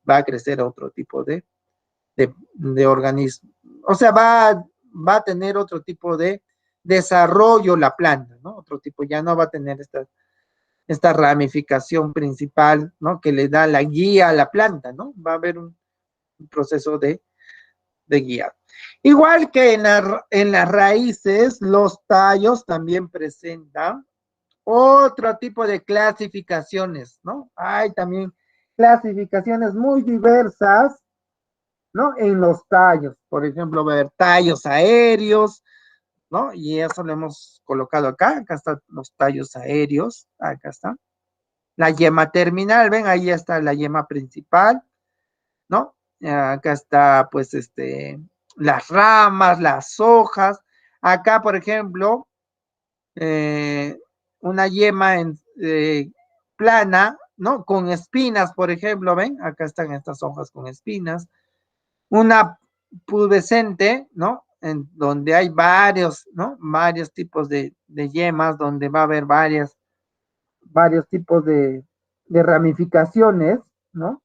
va a crecer otro tipo de organismo. O sea, va a tener otro tipo de desarrollo la planta, ¿no? Otro tipo, ya no va a tener esta ramificación principal, ¿no? Que le da la guía a la planta, ¿no? Va a haber un proceso de guía. Igual que en las raíces, los tallos también presentan otro tipo de clasificaciones, ¿no? Hay también clasificaciones muy diversas, ¿no? En los tallos, por ejemplo, va a haber tallos aéreos, ¿no? Y eso lo hemos colocado acá están los tallos aéreos, acá está. La yema terminal, ven, ahí está la yema principal, ¿no? Acá está, pues, las ramas, las hojas. Acá, por ejemplo, eh, una yema plana, ¿no? Con espinas, por ejemplo, ven, acá están estas hojas con espinas. Una pubescente, ¿no? en donde hay varios, ¿no? Varios tipos de yemas, donde va a haber varios tipos de ramificaciones, ¿no?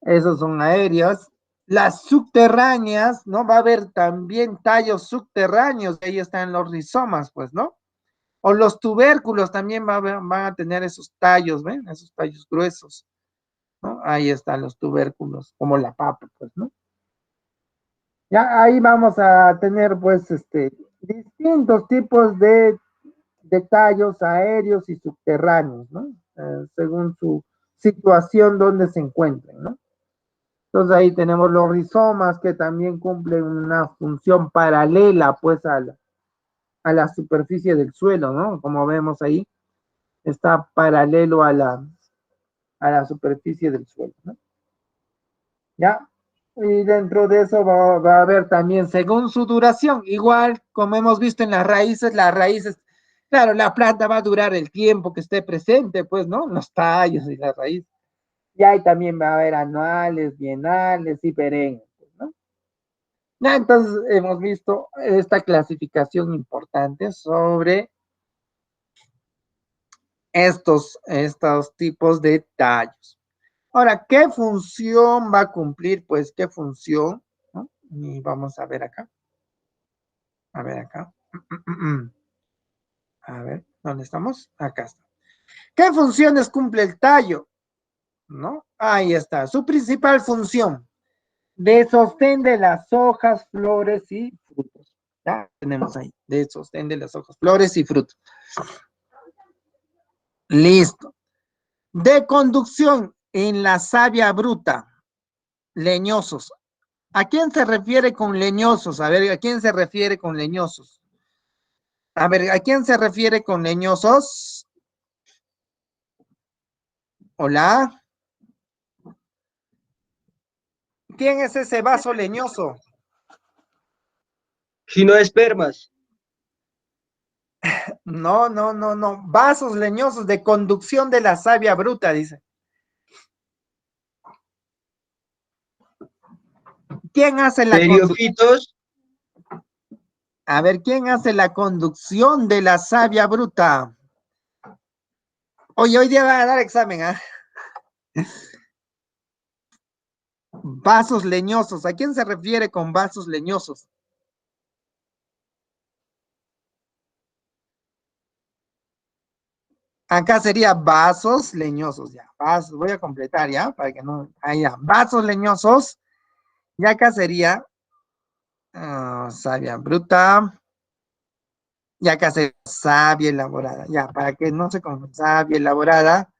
Esos son aéreos. Las subterráneas, ¿no? Va a haber también tallos subterráneos, ahí están los rizomas, pues, ¿no? O los tubérculos también van a tener esos tallos, ¿ven? Esos tallos gruesos, ¿no? Ahí están los tubérculos, como la papa, pues, ¿no? Ya ahí vamos a tener, pues, distintos tipos de tallos aéreos y subterráneos, ¿no? Según su situación donde se encuentren, ¿no? Entonces ahí tenemos los rizomas que también cumplen una función paralela, pues, a la superficie del suelo, ¿no? Como vemos ahí, está paralelo a la superficie del suelo, ¿no? ¿Ya? Y dentro de eso va a haber también, según su duración, igual como hemos visto en las raíces, claro, la planta va a durar el tiempo que esté presente, pues, ¿no? Los tallos y las raíces. Y ahí también va a haber anuales, bienales y perennes, pues, ¿no? Ya, entonces hemos visto esta clasificación importante sobre estos tipos de tallos. Ahora, ¿qué función va a cumplir? Pues, ¿qué función? ¿No? Y vamos a ver acá. A ver acá. A ver, ¿dónde estamos? Acá está. ¿Qué funciones cumple el tallo? ¿No? Ahí está. Su principal función, de sostén de las hojas, flores y frutos. Ya tenemos ahí, de sostén de las hojas, flores y frutos. Listo. De conducción en la savia bruta, leñosos. ¿A quién se refiere con leñosos? A ver, ¿a quién se refiere con leñosos? A ver, ¿a quién se refiere con leñosos? Hola. ¿Quién es ese vaso leñoso? Ginoespermas. No, no, no, no. Vasos leñosos de conducción de la savia bruta, dice. ¿Quién hace la conducción? Periofitos. A ver, ¿quién hace la conducción de la savia bruta? Oye, hoy día van a dar examen, ¿ah? Vasos leñosos. ¿A quién se refiere con vasos leñosos? Acá sería vasos leñosos, ya. Vasos, voy a completar, ¿ya? Para que no. Ahí ya. Vasos leñosos. Y acá sería savia bruta. Y acá sería savia elaborada. Ya, para que no se confunda. Savia elaborada.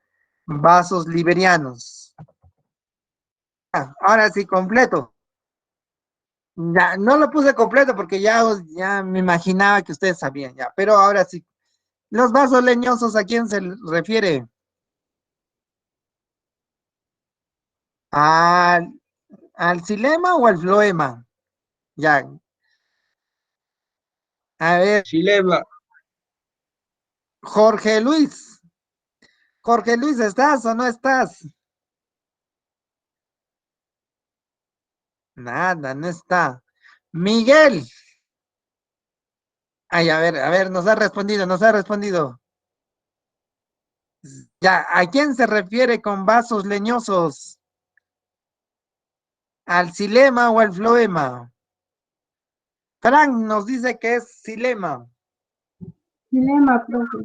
Vasos liberianos. Ahora sí, completo. Ya, no lo puse completo porque ya me imaginaba que ustedes sabían, ya. Pero ahora sí. Los vasos leñosos, ¿a quién se refiere? ¿Al, al xilema o al floema? Ya. A ver, Xilema. Jorge Luis. Jorge Luis, ¿estás o no estás? Nada, no está. Miguel. Ay, a ver, nos ha respondido, nos ha respondido. Ya, ¿a quién se refiere con vasos leñosos? ¿Al xilema o al floema? Frank nos dice que es xilema. Dilema, profe.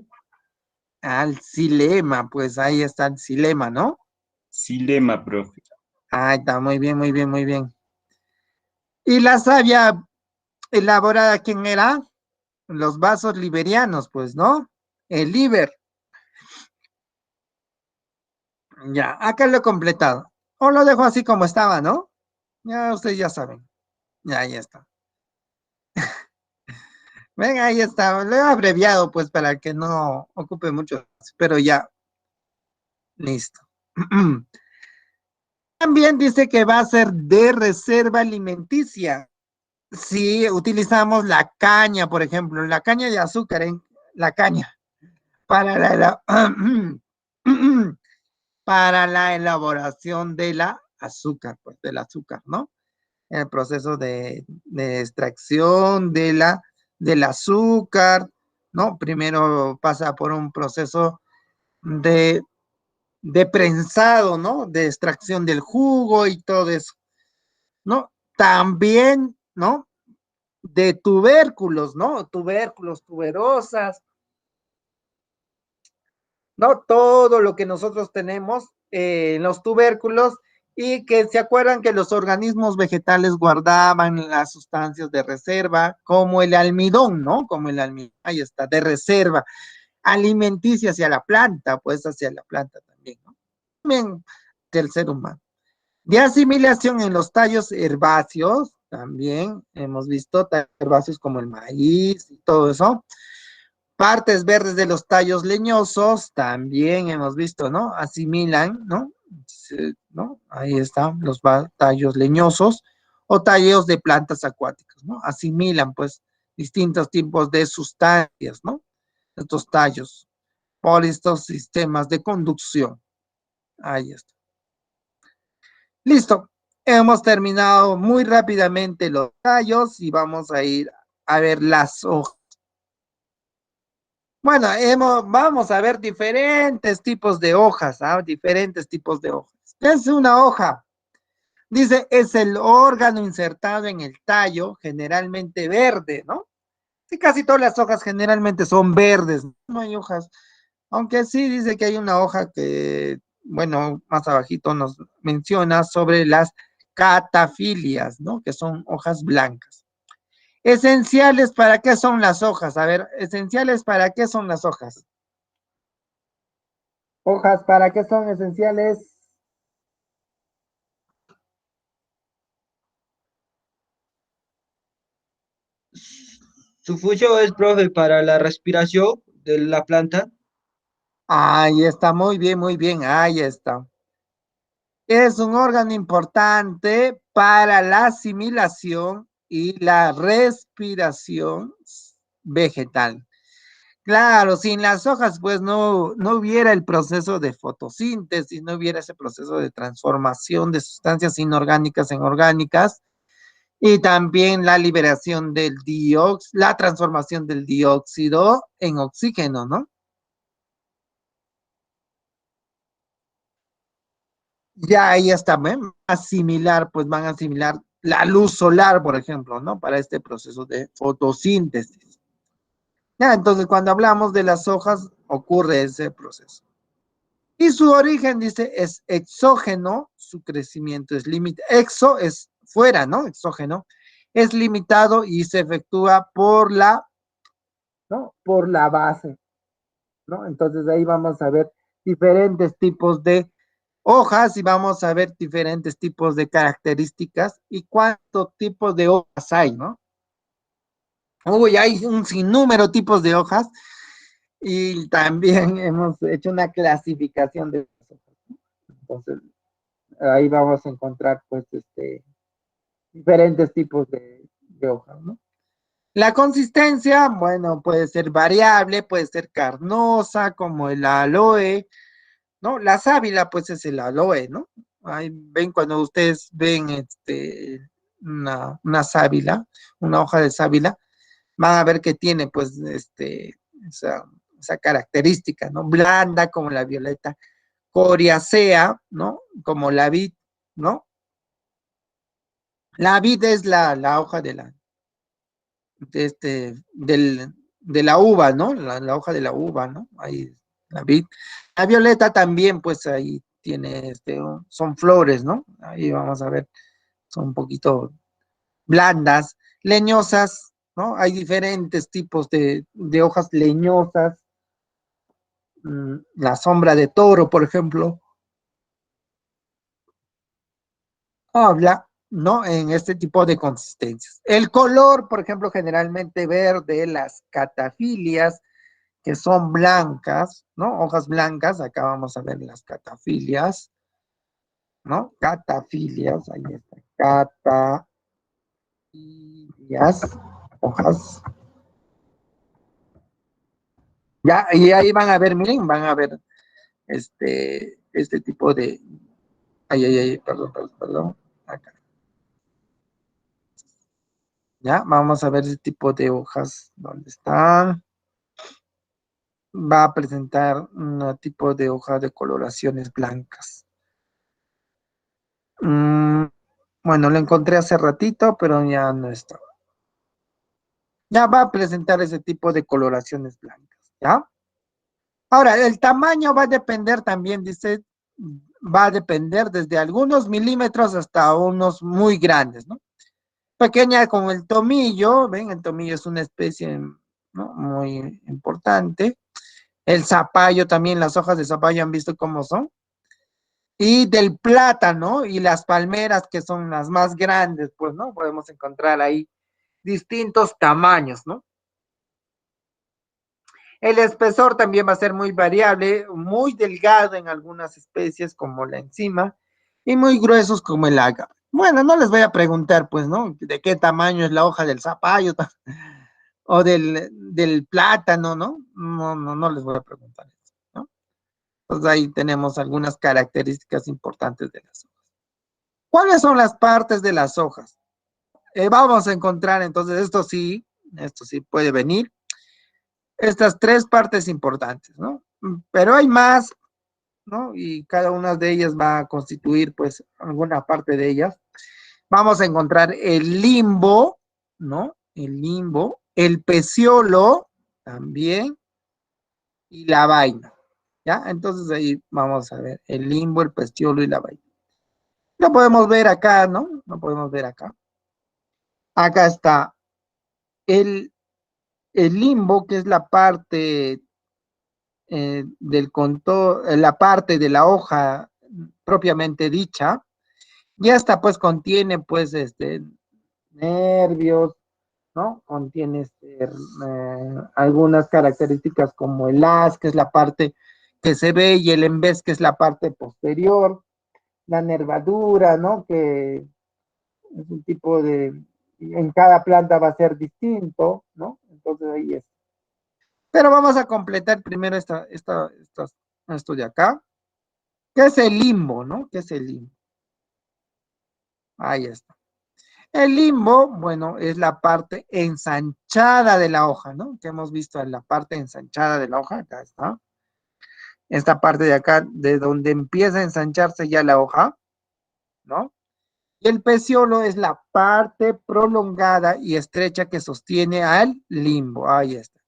Al xilema, pues ahí está el xilema, ¿no? Silema, profe. Ah, está muy bien, muy bien, muy bien. ¿Y la savia elaborada quién era? Los vasos liberianos, pues, ¿no? El liber. Ya, acá lo he completado. O lo dejo así como estaba, ¿no? Ya ustedes ya saben. Ya, ahí está. Ven, ahí está. Lo he abreviado, pues, para que no ocupe mucho. Pero ya, listo. También dice que va a ser de reserva alimenticia. Si utilizamos la caña, por ejemplo, la caña de azúcar, la caña, para para la elaboración de la azúcar, pues del azúcar, ¿no? el proceso de extracción del azúcar, ¿no? Primero pasa por un proceso de, de prensado, ¿no? De extracción del jugo y todo eso, ¿no? También, ¿no? De tubérculos, ¿no? Tubérculos, tuberosas, ¿no? Todo lo que nosotros tenemos en los tubérculos y que se acuerdan que los organismos vegetales guardaban las sustancias de reserva, como el almidón, ¿no? Como el almidón, ahí está, de reserva, alimenticia hacia la planta, pues hacia la planta también, ¿no? También del ser humano. De asimilación en los tallos herbáceos, también hemos visto tallos herbáceos como el maíz y todo eso. Partes verdes de los tallos leñosos, también hemos visto, ¿no? Asimilan, ¿no? ¿No? Ahí están los tallos leñosos o tallos de plantas acuáticas, ¿no? Asimilan, pues, distintos tipos de sustancias, ¿no? Estos tallos por estos sistemas de conducción. Ahí está. Listo. Hemos terminado muy rápidamente los tallos y vamos a ir a ver las hojas. Bueno, vamos a ver diferentes tipos de hojas, ¿ah? Diferentes tipos de hojas. ¿Qué es una hoja? Dice, es el órgano insertado en el tallo, generalmente verde, ¿no? Sí, casi todas las hojas generalmente son verdes, no hay hojas, aunque sí dice que hay una hoja que, bueno, más abajito nos menciona sobre las catafilias, ¿no? Que son hojas blancas. Esenciales, ¿para qué son las hojas? A ver, esenciales, ¿para qué son las hojas? Hojas, ¿para qué son esenciales? Su función es, profe, para la respiración de la planta. Ahí está, muy bien, ahí está. Es un órgano importante para la asimilación y la respiración vegetal. Claro, sin las hojas, pues no hubiera el proceso de fotosíntesis, no hubiera ese proceso de transformación de sustancias inorgánicas en orgánicas y también la liberación del dióxido, la transformación del dióxido en oxígeno, ¿no? Ya ahí está, ¿ven? Asimilar, pues van a asimilar la luz solar, por ejemplo, ¿no? Para este proceso de fotosíntesis. Ya, entonces cuando hablamos de las hojas, ocurre ese proceso. Y su origen, dice, es exógeno, su crecimiento es limitado, exo es fuera, ¿no? Exógeno, es limitado y se efectúa por ¿no? Por la base, ¿no? Entonces ahí vamos a ver diferentes tipos de hojas y vamos a ver diferentes tipos de características y cuántos tipos de hojas hay, ¿no? Uy, hay un sinnúmero de tipos de hojas y también hemos hecho una clasificación de hojas. Entonces, ahí vamos a encontrar, pues, diferentes tipos de hojas, ¿no? La consistencia, bueno, puede ser variable, puede ser carnosa, como el aloe, ¿no? La sábila, pues, es el aloe, ¿no? Ahí ven cuando ustedes ven una sábila, una hoja de sábila, van a ver que tiene, pues, esa, esa característica, ¿no? Blanda como la violeta, coriacea, ¿no? Como la vid, ¿no? La vid es la hoja de la uva, ¿no? La hoja de la uva, ¿no? Ahí, la vid. La violeta también, pues ahí tiene, son flores, ¿no? Ahí vamos a ver, son un poquito blandas, leñosas, ¿no? Hay diferentes tipos de hojas leñosas. La sombra de toro, por ejemplo, habla, ¿no? En este tipo de consistencias. El color, por ejemplo, generalmente verde, las catafilias, que son blancas, ¿no? Hojas blancas, acá vamos a ver las catafilias, ¿no? Catafilias, ahí está, catafilias, hojas. Ya, y ahí van a ver, miren, van a ver este tipo de, perdón, acá. Ya, vamos a ver ese tipo de hojas, ¿dónde están? Va a presentar un tipo de hoja de coloraciones blancas. Bueno, lo encontré hace ratito, pero ya no está. Ya va a presentar ese tipo de coloraciones blancas, ¿ya? Ahora, el tamaño va a depender también, dice, va a depender desde algunos milímetros hasta unos muy grandes, ¿no? Pequeña como el tomillo, ven, el tomillo es una especie, ¿no? Muy importante. El zapallo también, las hojas de zapallo han visto cómo son. Y del plátano y las palmeras, que son las más grandes, pues, ¿no? Podemos encontrar ahí distintos tamaños, ¿no? El espesor también va a ser muy variable, muy delgado en algunas especies como la encima y muy gruesos como el ágave. Bueno, no les voy a preguntar, pues, ¿no? De qué tamaño es la hoja del zapallo o del plátano, ¿no? No les voy a preguntar eso, ¿no? Entonces ahí tenemos algunas características importantes de las hojas. ¿Cuáles son las partes de las hojas? Vamos a encontrar, entonces, esto sí puede venir. Estas tres partes importantes, ¿no? Pero hay más, ¿no? Y cada una de ellas va a constituir, pues, alguna parte de ellas. Vamos a encontrar el limbo, ¿no? El limbo, el peciolo también y la vaina, ¿ya? Entonces ahí vamos a ver el limbo, el peciolo y la vaina. Lo podemos ver acá, ¿no? Lo podemos ver acá. Acá está el, el limbo, que es la parte del contorno, la parte de la hoja propiamente dicha, y esta pues contiene pues nervios, ¿no? Contiene algunas características como el haz, que es la parte que se ve, y el embés, que es la parte posterior, la nervadura, ¿no? Que es un tipo en cada planta va a ser distinto, ¿no? Entonces ahí es. Pero vamos a completar primero esto de acá. ¿Qué es el limbo, no? ¿Qué es el limbo? Ahí está. El limbo, bueno, es la parte ensanchada de la hoja, ¿no? Que hemos visto en la parte ensanchada de la hoja, acá está. Esta parte de acá, de donde empieza a ensancharse ya la hoja, ¿no? Y el peciolo es la parte prolongada y estrecha que sostiene al limbo. Ahí está.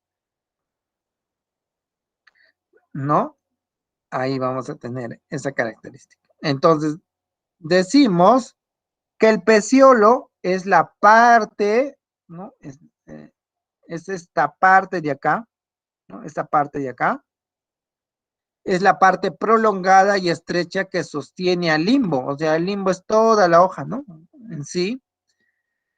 ¿No? Ahí vamos a tener esa característica. Entonces, decimos que el peciolo es la parte, ¿no? Es esta parte de acá, ¿no? Esta parte de acá. Es la parte prolongada y estrecha que sostiene al limbo. O sea, el limbo es toda la hoja, ¿no? En sí.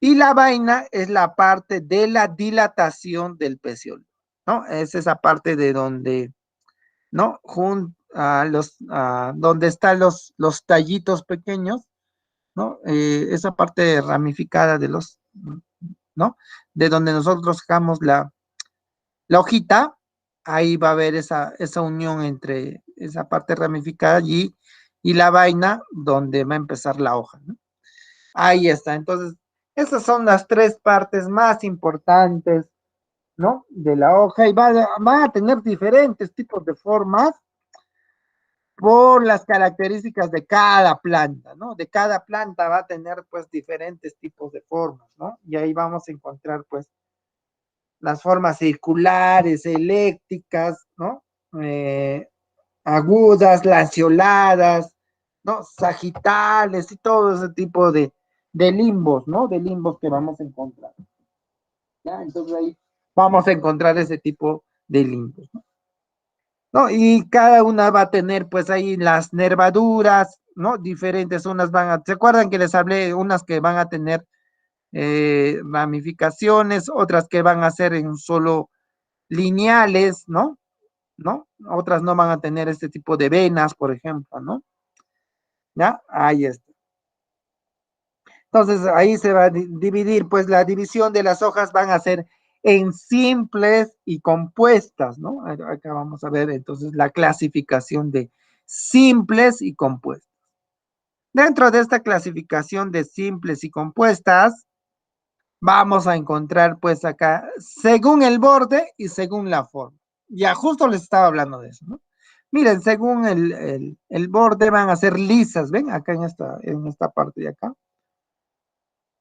Y la vaina es la parte de la dilatación del peciolo, ¿no? Es esa parte de donde, ¿no? Donde están los tallitos pequeños, ¿no? Esa parte ramificada de ¿no? De donde nosotros sacamos la hojita, ahí va a haber esa unión entre esa parte ramificada y la vaina donde va a empezar la hoja, ¿no? Ahí está. Entonces, esas son las tres partes más importantes, ¿no? De la hoja y va a tener diferentes tipos de formas por las características de cada planta, ¿no? De cada planta va a tener pues diferentes tipos de formas, ¿no? Y ahí vamos a encontrar pues las formas circulares, elípticas, ¿no? Agudas, lanceoladas, ¿no? Sagitales y todo ese tipo de limbos, ¿no? De limbos que vamos a encontrar. ¿Ya? Entonces ahí vamos a encontrar ese tipo de limbos, ¿no? ¿No? Y cada una va a tener pues ahí las nervaduras, ¿no? Diferentes, ¿se acuerdan que les hablé? Unas que van a tener ramificaciones, otras que van a ser en solo lineales, ¿no? ¿No? Otras no van a tener este tipo de venas, por ejemplo, ¿no? ¿Ya? Ahí está. Entonces ahí se va a dividir, pues la división de las hojas van a ser en simples y compuestas, ¿no? Acá vamos a ver entonces la clasificación de simples y compuestas. Dentro de esta clasificación de simples y compuestas, vamos a encontrar pues acá, según el borde y según la forma. Ya justo les estaba hablando de eso, ¿no? Miren, según el borde van a ser lisas, ¿ven? Acá en esta parte de acá.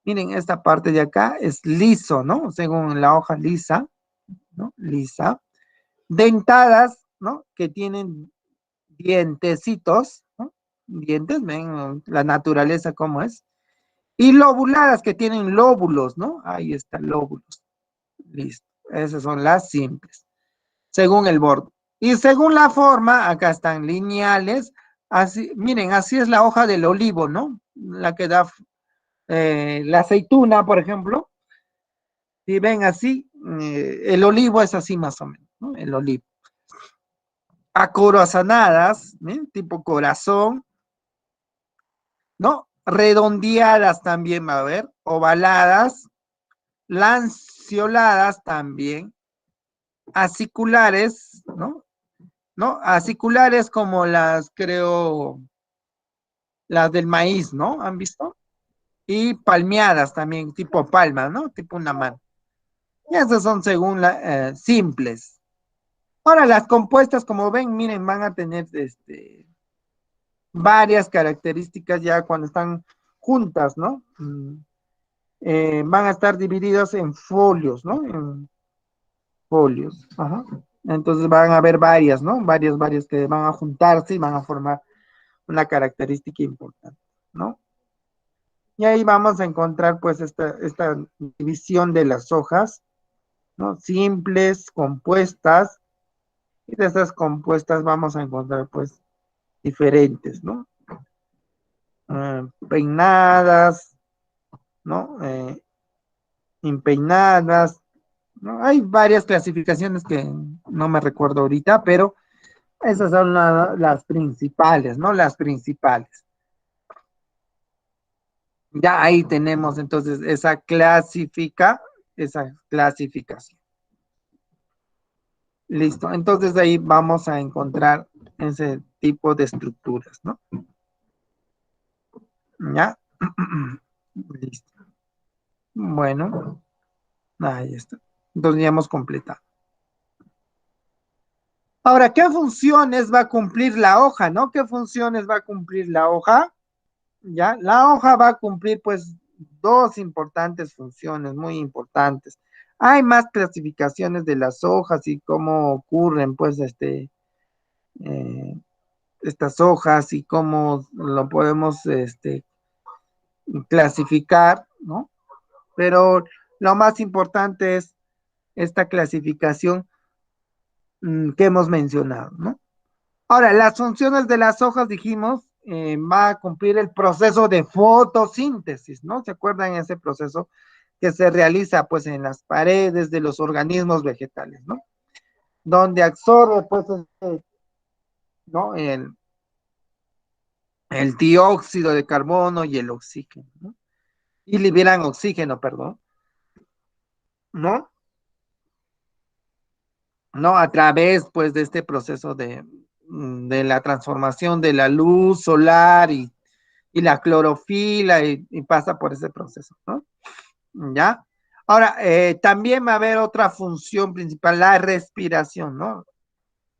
Miren, esta parte de acá es liso, ¿no? Según la hoja lisa, ¿no? Lisa. Dentadas, ¿no? Que tienen dientecitos, ¿no? Dientes, ven la naturaleza cómo es. Y lobuladas que tienen lóbulos, ¿no? Ahí está, lóbulos. Listo. Esas son las simples. Según el borde. Y según la forma, acá están lineales. Así, miren, así es la hoja del olivo, ¿no? La que da la aceituna, por ejemplo. Si ven así, el olivo es así más o menos, ¿no? El olivo. Acorazonadas, ¿eh? Tipo corazón, ¿no? Redondeadas también va a haber, ovaladas, lanceoladas también, aciculares, ¿no? ¿No? Aciculares como las, creo, las del maíz, ¿no? ¿Han visto? Y palmeadas también, tipo palma, ¿no? Tipo una mano. Y esas son según simples. Ahora, las compuestas, como ven, miren, van a tener varias características ya cuando están juntas, ¿no? Van a estar divididos en folios, ¿no? En folios. Ajá. Entonces van a haber varias, ¿no? Varias que van a juntarse y van a formar una característica importante, ¿no? Y ahí vamos a encontrar pues esta división de las hojas, ¿no? Simples, compuestas, y de esas compuestas vamos a encontrar pues diferentes, ¿no? Peinadas, ¿no? Impeinadas, ¿no? Hay varias clasificaciones que no me recuerdo ahorita, pero esas son las principales, ¿no? Las principales. Ya ahí tenemos entonces esa clasificación. Listo. Entonces ahí vamos a encontrar ese tipo de estructuras, ¿no? ¿Ya? Listo. Bueno, ahí está. Entonces ya hemos completado. Ahora, ¿qué funciones va a cumplir la hoja, no? ¿Qué funciones va a cumplir la hoja? ¿Ya? La hoja va a cumplir pues dos importantes funciones, muy importantes. Hay más clasificaciones de las hojas y cómo ocurren pues eh, estas hojas y cómo lo podemos clasificar, ¿no? Pero lo más importante es esta clasificación que hemos mencionado, ¿no? Ahora, las funciones de las hojas, dijimos, va a cumplir el proceso de fotosíntesis, ¿no? ¿Se acuerdan ese proceso que se realiza pues en las paredes de los organismos vegetales, ¿no? Donde absorbe pues ¿no? El dióxido de carbono y el oxígeno, ¿no? Y liberan oxígeno, perdón, ¿no? ¿No? A través pues de este proceso de la transformación de la luz solar y la clorofila y pasa por ese proceso, ¿no? ¿Ya? Ahora, también va a haber otra función principal, la respiración, ¿no?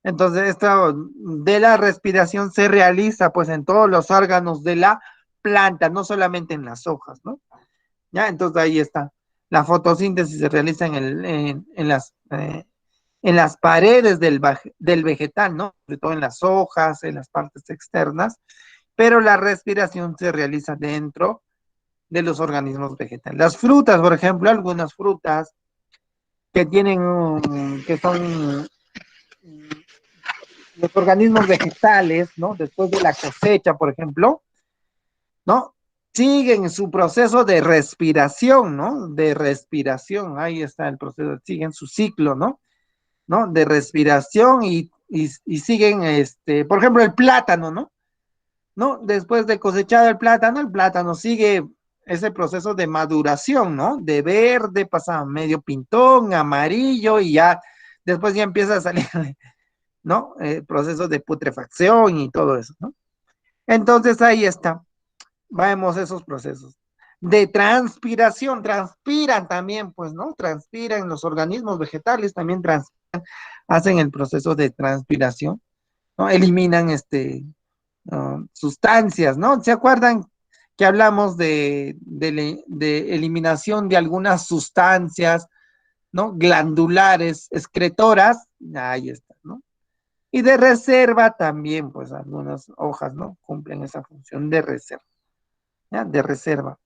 Entonces, esto de la respiración se realiza pues en todos los órganos de la planta, no solamente en las hojas, ¿no? ¿Ya? Entonces ahí está. La fotosíntesis se realiza en las paredes del vegetal, ¿no? Sobre todo en las hojas, en las partes externas, pero la respiración se realiza dentro de los organismos vegetales. Las frutas, por ejemplo, algunas frutas que tienen, que son los organismos vegetales, ¿no? Después de la cosecha, por ejemplo, ¿no? Siguen su proceso de respiración, ¿no? De respiración, ahí está el proceso, siguen su ciclo, ¿no? ¿No? De respiración y siguen, por ejemplo, el plátano, ¿no? ¿No? Después de cosechar el plátano sigue ese proceso de maduración, ¿no? De verde pasa a medio pintón, amarillo y ya, después ya empieza a salir, ¿no? El proceso de putrefacción y todo eso, ¿no? Entonces ahí está, vemos esos procesos. de transpiración, transpiran también, pues, ¿no? Transpiran los organismos vegetales, también transpiran, hacen el proceso de transpiración, ¿no? Eliminan sustancias, ¿no? ¿Se acuerdan que hablamos de eliminación de algunas sustancias, ¿no? Glandulares, excretoras, ahí está, ¿no? Y de reserva también, pues algunas hojas, ¿no? Cumplen esa función de reserva, ¿ya? De reserva.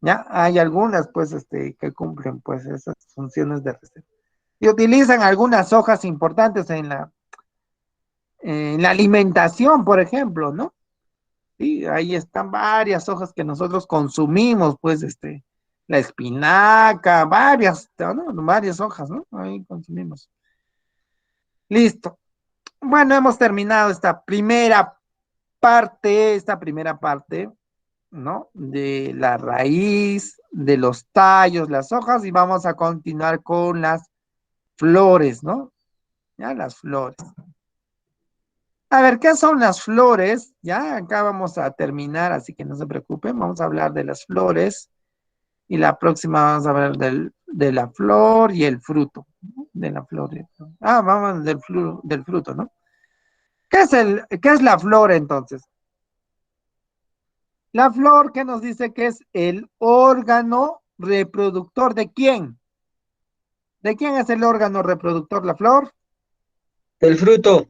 ¿Ya? Hay algunas, pues, que cumplen, pues, esas funciones de reserva. Y utilizan algunas hojas importantes en la alimentación, por ejemplo, ¿no? Sí, ahí están varias hojas que nosotros consumimos, pues, la espinaca, varias, ¿no? Varias hojas, ¿no? Ahí consumimos. Listo. Bueno, hemos terminado esta primera parte, ¿no? De la raíz, de los tallos, las hojas, y vamos a continuar con las flores, ¿no? Ya, las flores. A ver, ¿qué son las flores? Ya, acá vamos a terminar, así que no se preocupen, vamos a hablar de las flores, y la próxima vamos a hablar de la flor y el fruto, ¿no? De la flor. Vamos del fruto, ¿no? ¿Qué es la flor entonces? La flor que nos dice que es el órgano reproductor de quién. ¿De quién es el órgano reproductor, la flor? El fruto.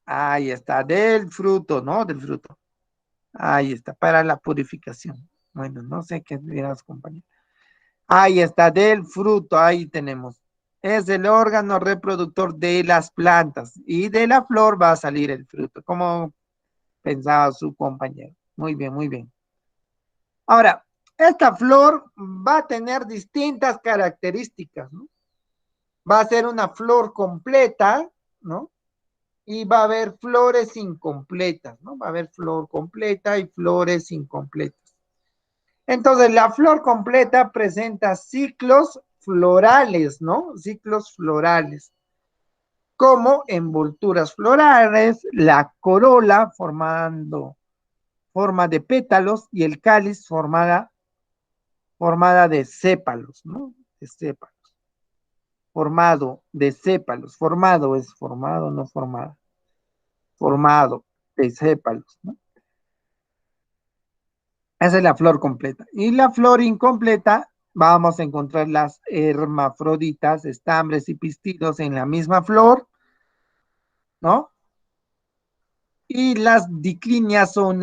Ahí está, del fruto, ¿no? Del fruto. Ahí está, para la purificación. Bueno, no sé qué dirás, compañero. Ahí está, del fruto, ahí tenemos. Es el órgano reproductor de las plantas y de la flor va a salir el fruto, como pensaba su compañero. Muy bien, muy bien. Ahora, esta flor va a tener distintas características, ¿no? Va a ser una flor completa, ¿no? Y va a haber flores incompletas, ¿no? Va a haber flor completa y flores incompletas. Entonces, la flor completa presenta ciclos florales, ¿no? Ciclos florales, como envolturas florales, la corola formando forma de pétalos y el cáliz formada de sépalos, ¿no? De sépalos. Formado de sépalos. Formado es formado, no formado. Formado de sépalos, ¿no? Esa es la flor completa. Y la flor incompleta, vamos a encontrar las hermafroditas, estambres y pistilos en la misma flor, ¿no? Y las diclinias son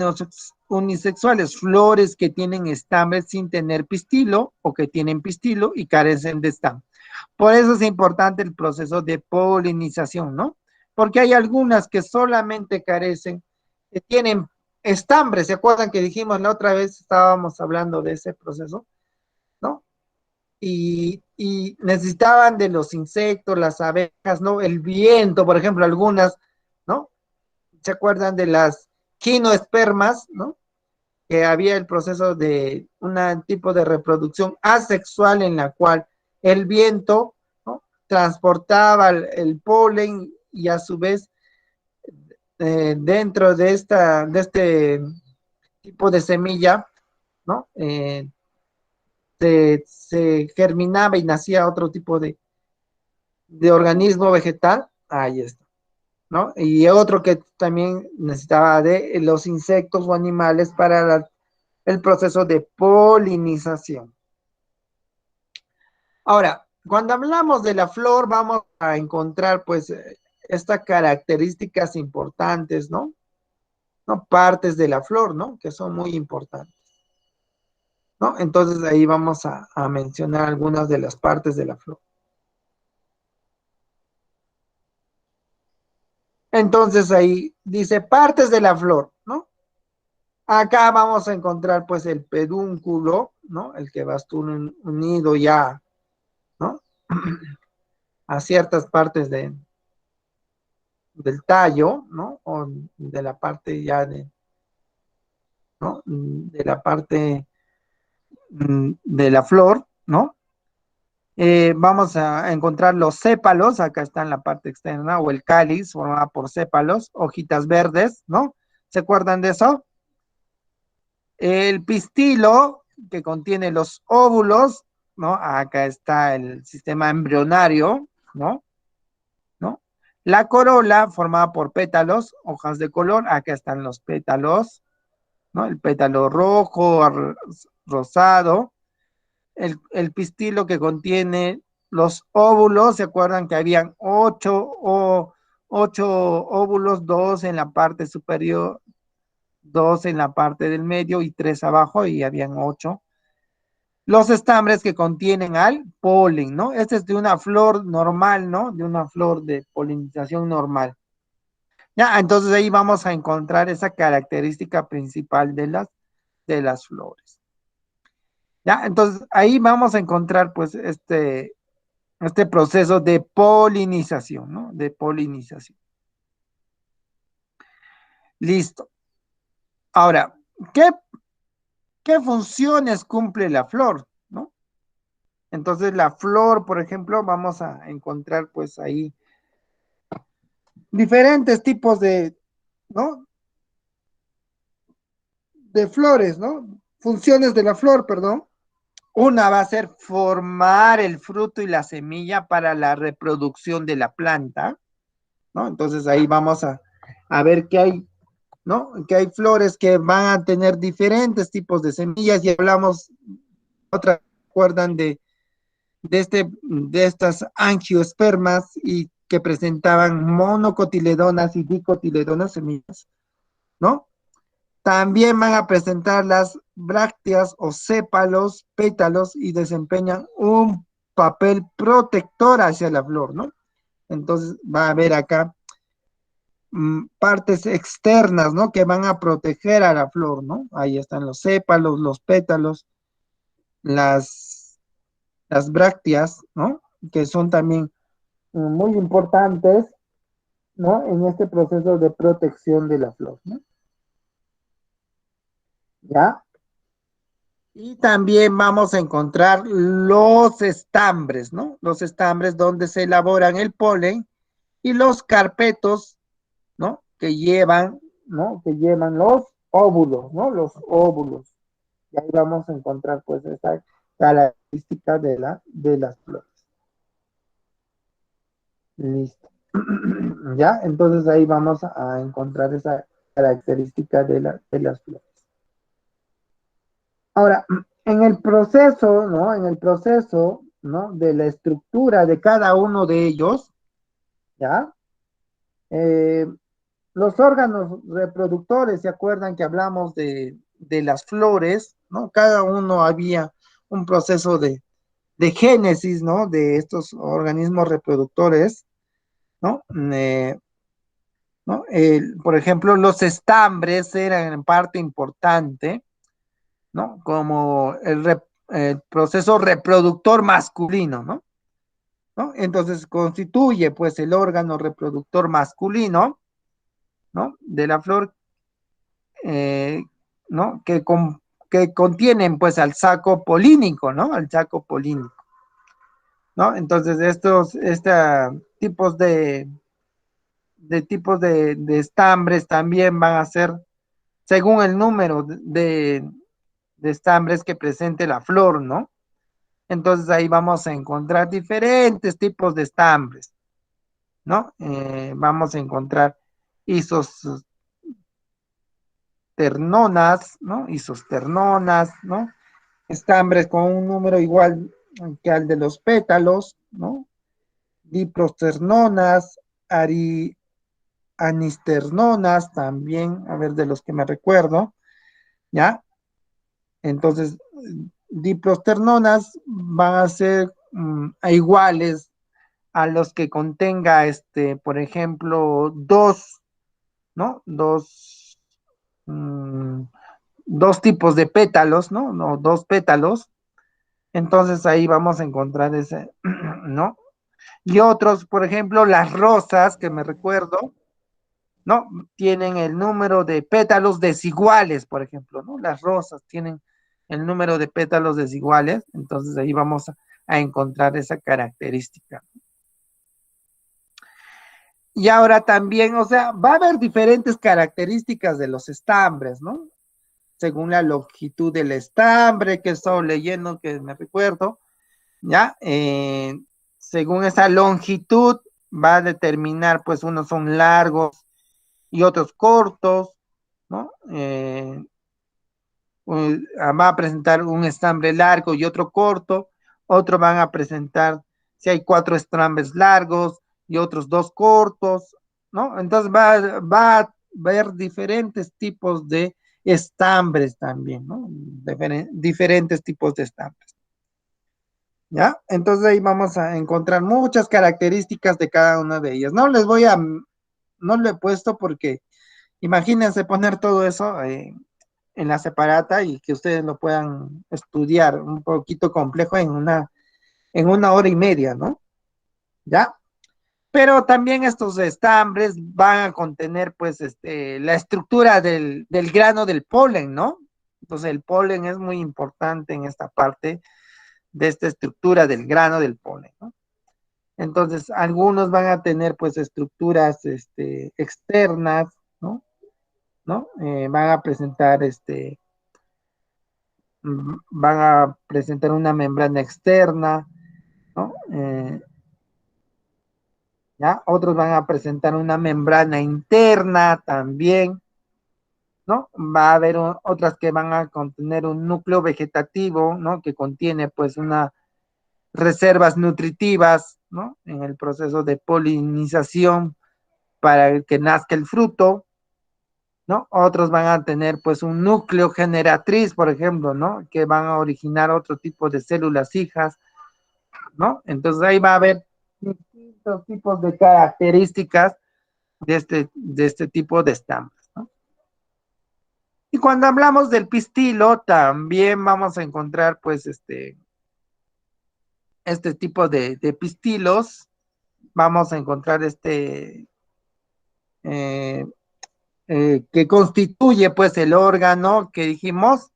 unisexuales, flores que tienen estambres sin tener pistilo o que tienen pistilo y carecen de estambre. Por eso es importante el proceso de polinización, ¿no? Porque hay algunas que solamente carecen, que tienen estambres. ¿Se acuerdan que dijimos la otra vez, estábamos hablando de ese proceso, ¿no? Y necesitaban de los insectos, las abejas, ¿no? El viento, por ejemplo, algunas, ¿no? ¿Se acuerdan de las quinoespermas, ¿no? Que había el proceso de un tipo de reproducción asexual en la cual el viento, ¿no? Transportaba el polen y a su vez dentro de este tipo de semilla, ¿no? Se germinaba y nacía otro tipo de organismo vegetal. Ahí está, ¿no? Y otro que también necesitaba de los insectos o animales para el proceso de polinización. Ahora, cuando hablamos de la flor, vamos a encontrar, pues, estas características importantes, ¿no? ¿No? Partes de la flor, ¿no? Que son muy importantes, ¿no? Entonces, ahí vamos a mencionar algunas de las partes de la flor. Entonces, ahí dice partes de la flor, ¿no? Acá vamos a encontrar, pues, el pedúnculo, ¿no? El que va a estar unido ya, ¿no? A ciertas partes del tallo, ¿no? O de la parte ya ¿no? De la parte de la flor, ¿no? Vamos a encontrar los sépalos, acá está en la parte externa, o el cáliz formado por sépalos, hojitas verdes, ¿no? ¿Se acuerdan de eso? El pistilo que contiene los óvulos, ¿no? Acá está el sistema embrionario, ¿no? ¿No? La corola formada por pétalos, hojas de color, acá están los pétalos, ¿no? El pétalo rojo, rosado, el pistilo que contiene los óvulos, ¿se acuerdan que habían 8 óvulos, 2 en la parte superior, 2 en la parte del medio y 3 abajo, y habían 8. Los estambres que contienen al polen, ¿no? Este es de una flor normal, ¿no? De una flor de polinización normal. Ya, entonces ahí vamos a encontrar esa característica principal de las flores. Ya, entonces ahí vamos a encontrar pues este proceso de polinización, ¿no? De polinización. Listo. Ahora, ¿qué funciones cumple la flor, ¿no? Entonces la flor, por ejemplo, vamos a encontrar pues ahí diferentes tipos ¿no? De flores, ¿no? Funciones de la flor, perdón. Una va a ser formar el fruto y la semilla para la reproducción de la planta, ¿no? Entonces ahí vamos a ver que hay, ¿no? Que hay flores que van a tener diferentes tipos de semillas y hablamos, otra, ¿recuerdan de estas angiospermas y que presentaban monocotiledonas y dicotiledonas semillas, ¿no? También van a presentar las brácteas o sépalos, pétalos y desempeñan un papel protector hacia la flor, ¿no? Entonces va a haber acá partes externas, ¿no? Que van a proteger a la flor, ¿no? Ahí están los sépalos, los pétalos, las brácteas, ¿no? Que son también muy importantes, ¿no? En este proceso de protección de la flor, ¿no? ¿Ya? Y también vamos a encontrar los estambres, ¿no? Los estambres donde se elaboran el polen y los carpetos, ¿no? Que llevan, ¿no? Que llevan los óvulos, ¿no? Los óvulos. Y ahí vamos a encontrar pues esa característica de las flores. Listo. ¿Ya? Entonces ahí vamos a encontrar esa característica de las flores. Ahora, en el proceso, ¿no? En el proceso, ¿no? De la estructura de cada uno de ellos, ¿ya? Eh, los órganos reproductores, ¿se acuerdan que hablamos de las flores, ¿no? Cada uno había un proceso de génesis, ¿no? De estos organismos reproductores, ¿no? ¿No? Por ejemplo, los estambres eran en parte importante, ¿no? Como el proceso reproductor masculino, ¿no? ¿No? Entonces constituye pues el órgano reproductor masculino, ¿no? De la flor, ¿no? Que contienen pues al saco polínico, ¿no? Al saco polínico, ¿no? Entonces estos tipos de estambres también van a ser según el número de estambres que presente la flor, ¿no? Entonces ahí vamos a encontrar diferentes tipos de estambres, ¿no? Vamos a encontrar isosternonas, ¿no? Isosternonas, ¿no? Estambres con un número igual que al de los pétalos, ¿no? Diprosternonas, anisternonas también, a ver de los que me recuerdo, ¿ya? Entonces, diprosternonas van a ser iguales a los que contenga, por ejemplo, ¿no? Mm, dos tipos de pétalos, ¿no? No, dos pétalos. Entonces ahí vamos a encontrar ese, ¿no? Y otros, por ejemplo, las rosas, que me recuerdo, ¿no? Tienen el número de pétalos desiguales, por ejemplo, ¿no? Las rosas tienen el número de pétalos desiguales, entonces ahí vamos a encontrar esa característica. Y ahora también, o sea, va a haber diferentes características de los estambres, ¿no? según la longitud del estambre, que estoy leyendo, que me recuerdo, ¿ya? Según esa longitud va a determinar, pues unos son largos y otros cortos, ¿no? Va a presentar un estambre largo y otro corto, otros van a presentar, si hay 4 estambres largos y otros 2 cortos, ¿no? Entonces va a haber diferentes tipos de estambres también, ¿no? Diferentes tipos de estambres, ¿ya? Entonces ahí vamos a encontrar muchas características de cada una de ellas. No lo he puesto porque imagínense poner todo eso en la separata y que ustedes lo puedan estudiar un poquito complejo en una hora y media, ¿no? ¿Ya? Pero también estos estambres van a contener, pues, la estructura del grano del polen, ¿no? Entonces, el polen es muy importante en esta parte de esta estructura del grano del polen, ¿no? Entonces, algunos van a tener, pues, estructuras, externas, ¿no? ¿No? Van a presentar una membrana externa, ¿no? ¿Ya? Otros van a presentar una membrana interna también, ¿no? Va a haber otras que van a contener un núcleo vegetativo, ¿no? Que contiene pues unas reservas nutritivas, ¿no? En el proceso de polinización para que nazca el fruto, ¿no? Otros van a tener pues un núcleo generatriz, por ejemplo, ¿no? Que van a originar otro tipo de células hijas, ¿no? Entonces ahí va a haber distintos tipos de características de este tipo de estambres, ¿no? Y cuando hablamos del pistilo, también vamos a encontrar pues este tipo de pistilos, vamos a encontrar eh, que constituye pues el órgano que dijimos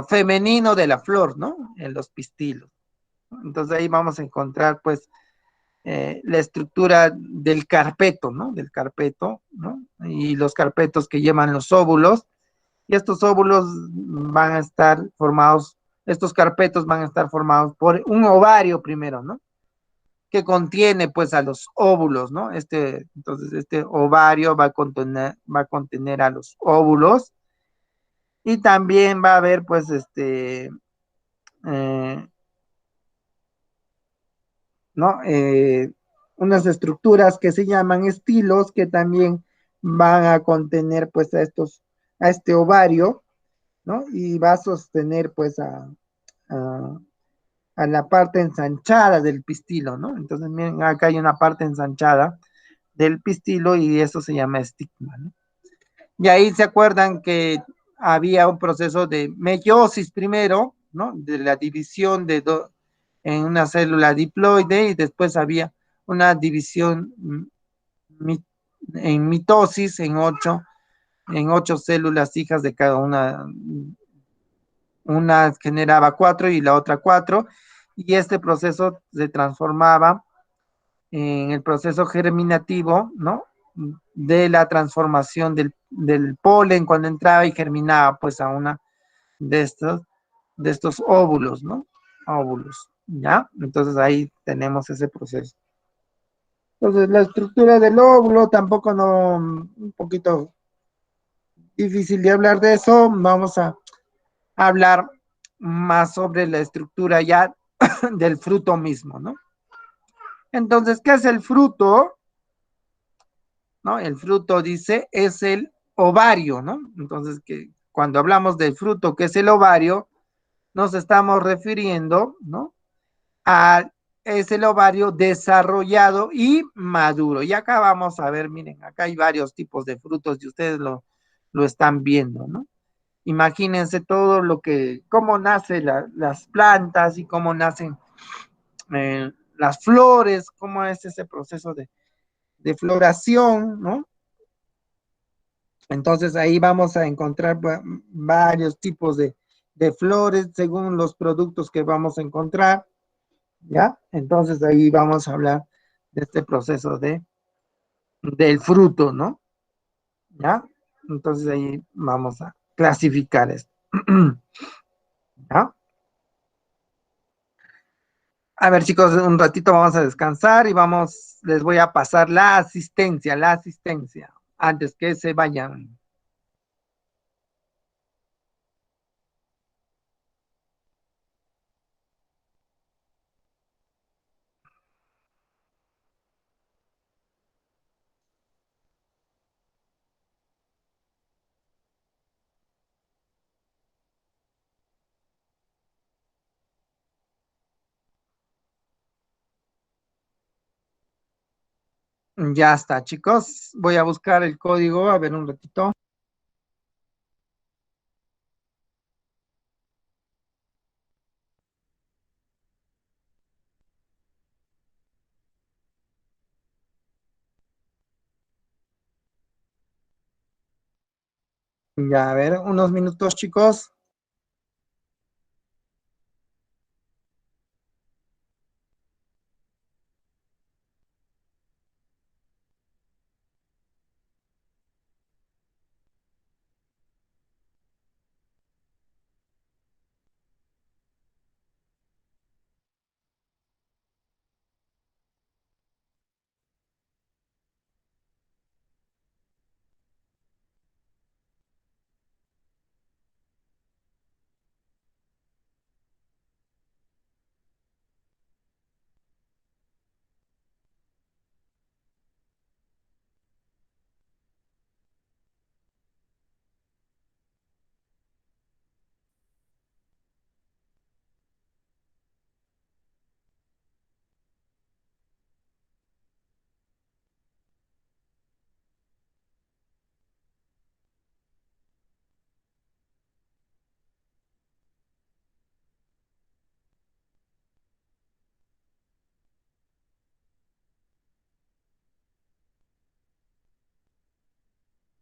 femenino de la flor, ¿no? En los pistilos. Entonces ahí vamos a encontrar pues la estructura del carpeto, ¿no? Del carpeto, ¿no? Y los carpetos que llevan los óvulos, y estos óvulos van a estar formados, estos carpetos van a estar formados por un ovario primero, ¿no? Que contiene pues a los óvulos, ¿no? Entonces este ovario va a contener a los óvulos y también va a haber pues eh, ¿no? Unas estructuras que se llaman estilos que también van a contener pues a este ovario, ¿no? Y va a sostener pues a, a la parte ensanchada del pistilo, ¿no? Entonces miren, acá hay una parte ensanchada del pistilo y eso se llama estigma, ¿no? Y ahí se acuerdan que había un proceso de meiosis primero, ¿no? De la división en una célula diploide y después había una división en mitosis en 8 células hijas de cada una. Una generaba 4 y la otra 4 y este proceso se transformaba en el proceso germinativo, ¿no? De la transformación del polen cuando entraba y germinaba pues a una de de estos óvulos, ¿no? Óvulos, ¿ya? Entonces ahí tenemos ese proceso. Entonces la estructura del óvulo tampoco no, un poquito difícil de hablar de eso, vamos a hablar más sobre la estructura ya del fruto mismo, ¿no? Entonces, ¿qué es el fruto? ¿No? El fruto, dice, es el ovario, ¿no? Entonces, que cuando hablamos del fruto, que es el ovario, nos estamos refiriendo, ¿no? A es el ovario desarrollado y maduro. Y acá vamos a ver, miren, acá hay varios tipos de frutos y ustedes lo están viendo, ¿no? Imagínense todo cómo nacen las plantas y cómo nacen las flores, cómo es ese proceso de floración, ¿no? Entonces ahí vamos a encontrar varios tipos de flores según los productos que vamos a encontrar, ¿ya? Entonces ahí vamos a hablar de este proceso del fruto, ¿no? ¿Ya? Entonces ahí vamos clasificar esto. ¿Ya? A ver, chicos, un ratito vamos a descansar y les voy a pasar la asistencia, antes que se vayan. Ya está, chicos. Voy a buscar el código, a ver un ratito. Ya, a ver, unos minutos, chicos.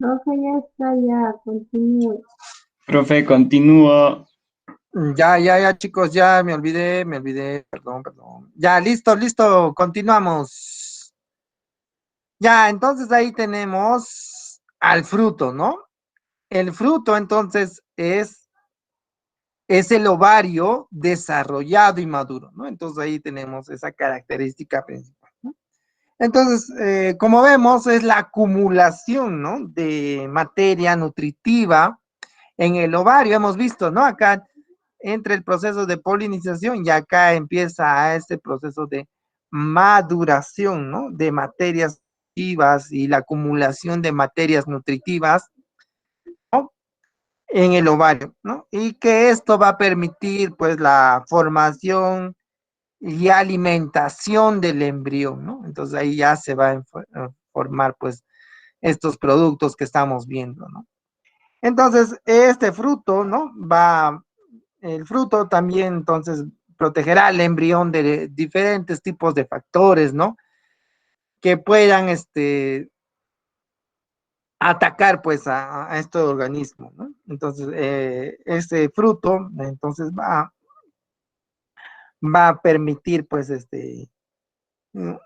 Profe, ya está, ya, continúe. Profe, continúo. Ya, chicos, ya me olvidé, perdón. Ya, listo, continuamos. Ya, entonces ahí tenemos al fruto, ¿no? El fruto entonces es el ovario desarrollado y maduro, ¿no? Entonces ahí tenemos esa característica principal, ¿no? Entonces, como vemos, es la acumulación, ¿no? De materia nutritiva en el ovario, hemos visto, ¿no? Acá entre el proceso de polinización y acá empieza este proceso de maduración, ¿no? De materias nutritivas y la acumulación de materias nutritivas, ¿no? En el ovario, ¿no? Y que esto va a permitir, pues, la formación y alimentación del embrión, ¿no? Entonces ahí ya se va a formar, pues, estos productos que estamos viendo, ¿no? Entonces, este fruto, ¿no? El fruto también, entonces, protegerá al embrión de diferentes tipos de factores, ¿no? Que puedan, atacar, pues, a este organismo, ¿no? Entonces, este fruto, entonces, va a permitir, pues,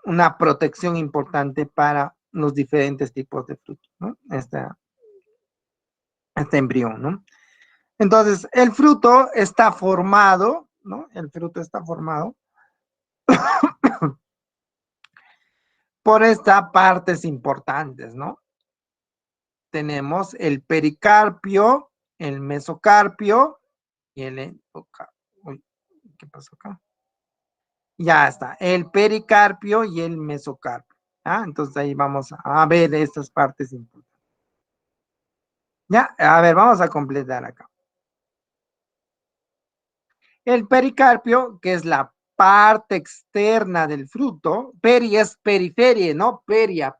una protección importante para los diferentes tipos de frutos, ¿no? Este embrión, ¿no? Entonces, el fruto está formado, ¿no? El fruto está formado por estas partes importantes, ¿no? Tenemos el pericarpio, el mesocarpio y el endocarpio. Uy, ¿qué pasó acá? Ya está, el pericarpio y el mesocarpio. ¿Ah? Entonces ahí vamos a ver estas partes importantes. Ya, a ver, vamos a completar acá. El pericarpio, que es la parte externa del fruto, peri es periferia, ¿no? Peria,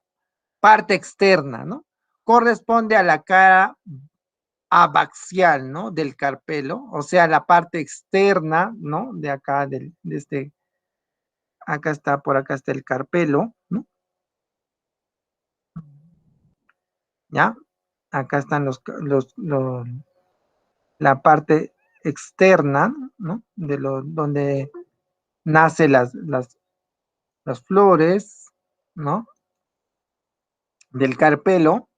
parte externa, ¿no? Corresponde a la cara abaxial, ¿no? Del carpelo, o sea, la parte externa, ¿no? De acá, acá está, por acá está el carpelo, ¿no? ¿Ya? Acá están la parte externa, ¿no? Donde nacen las flores, ¿no? Del carpelo,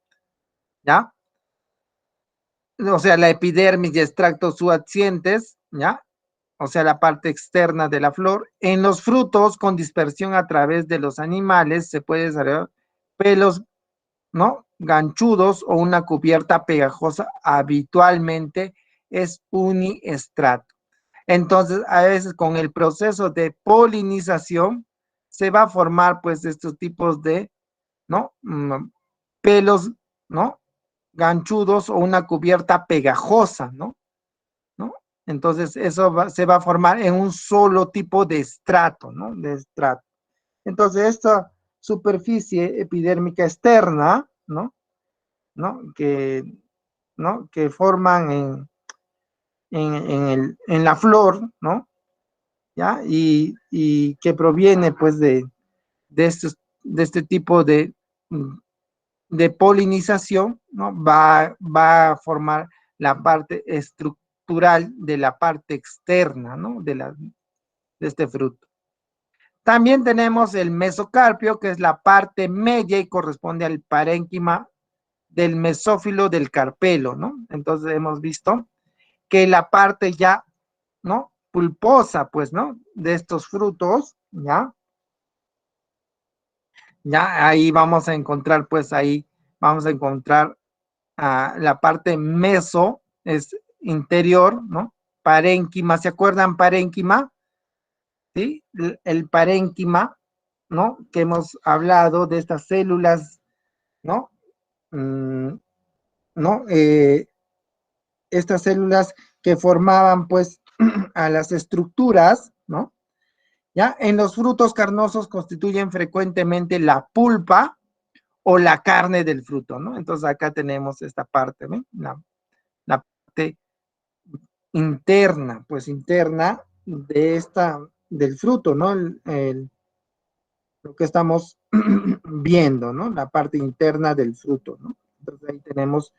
¿ya? o sea, la epidermis y extractos subyacentes, ¿ya? O sea, la parte externa de la flor. En los frutos con dispersión a través de los animales se puede desarrollar pelos, ¿no? Ganchudos o una cubierta pegajosa, habitualmente es uniestrato. Entonces, a veces con el proceso de polinización se va a formar pues estos tipos de, ¿no? Pelos, ¿no? Ganchudos o una cubierta pegajosa, ¿no? ¿No? Entonces, se va a formar en un solo tipo de estrato, ¿no? De estrato. Entonces, esta superficie epidérmica externa, ¿no? ¿No? ¿No? Que forman en la flor, ¿no? ¿Ya? Y que proviene, pues, de este tipo de polinización, ¿no? Va a formar la parte estructural de la parte externa, ¿no? De este fruto. También tenemos el mesocarpio, que es la parte media y corresponde al parénquima del mesófilo del carpelo, ¿no? Entonces hemos visto que la parte ya, ¿no? Pulposa, pues, ¿no? De estos frutos, ¿ya? Ya ahí vamos a encontrar, pues ahí vamos a encontrar la parte meso, es interior, ¿no? Parénquima, ¿se acuerdan parénquima? ¿Sí? El parénquima, ¿no? Que hemos hablado de estas células, ¿no? ¿No? Estas células que formaban, pues, a las estructuras, ¿no? ¿Ya? En los frutos carnosos constituyen frecuentemente la pulpa o la carne del fruto, ¿no? Entonces acá tenemos esta parte, ¿ven? La parte interna, pues interna del fruto, ¿no? Lo que estamos viendo, ¿no? La parte interna del fruto, ¿no? Entonces ahí tenemos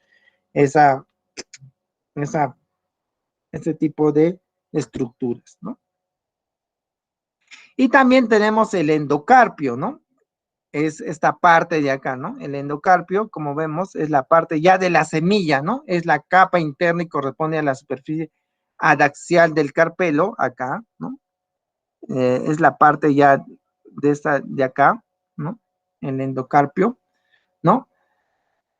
esa, ese tipo de estructuras, ¿no? Y también tenemos el endocarpio, ¿no? Es esta parte de acá, ¿no? El endocarpio, como vemos, es la parte ya de la semilla, ¿no? Es la capa interna y corresponde a la superficie adaxial del carpelo, acá, ¿no? Es la parte ya de esta de acá, ¿no? El endocarpio, ¿no?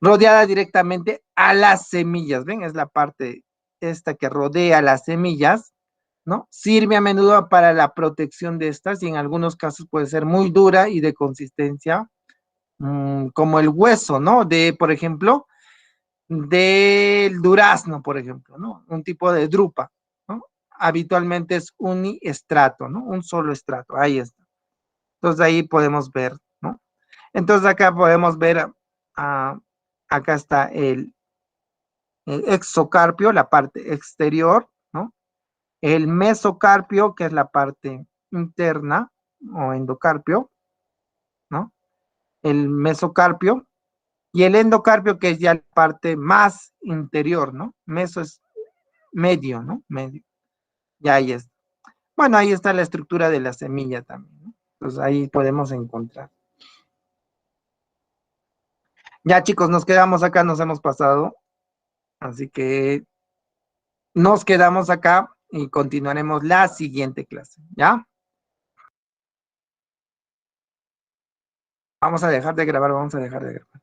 Rodeada directamente a las semillas, ¿ven? Es la parte esta que rodea las semillas, ¿no? Sirve a menudo para la protección de estas y en algunos casos puede ser muy dura y de consistencia como el hueso, ¿no? De, por ejemplo, del durazno, por ejemplo, ¿no? Un tipo de drupa, ¿no? Habitualmente es uniestrato, ¿no? Un solo estrato, ahí está. Entonces ahí podemos ver, ¿no? Entonces acá podemos ver, acá está el exocarpio, la parte exterior, ¿no? El mesocarpio, que es la parte interna, o endocarpio, ¿no? El mesocarpio, y el endocarpio, que es ya la parte más interior, ¿no? Meso es medio, ¿no? Medio. Ya ahí está. Bueno, ahí está la estructura de la semilla también, ¿no? Entonces ahí podemos encontrar. Ya chicos, nos quedamos acá, nos hemos pasado. Así que nos quedamos acá y continuaremos la siguiente clase, ¿ya? Vamos a dejar de grabar, vamos a dejar de grabar.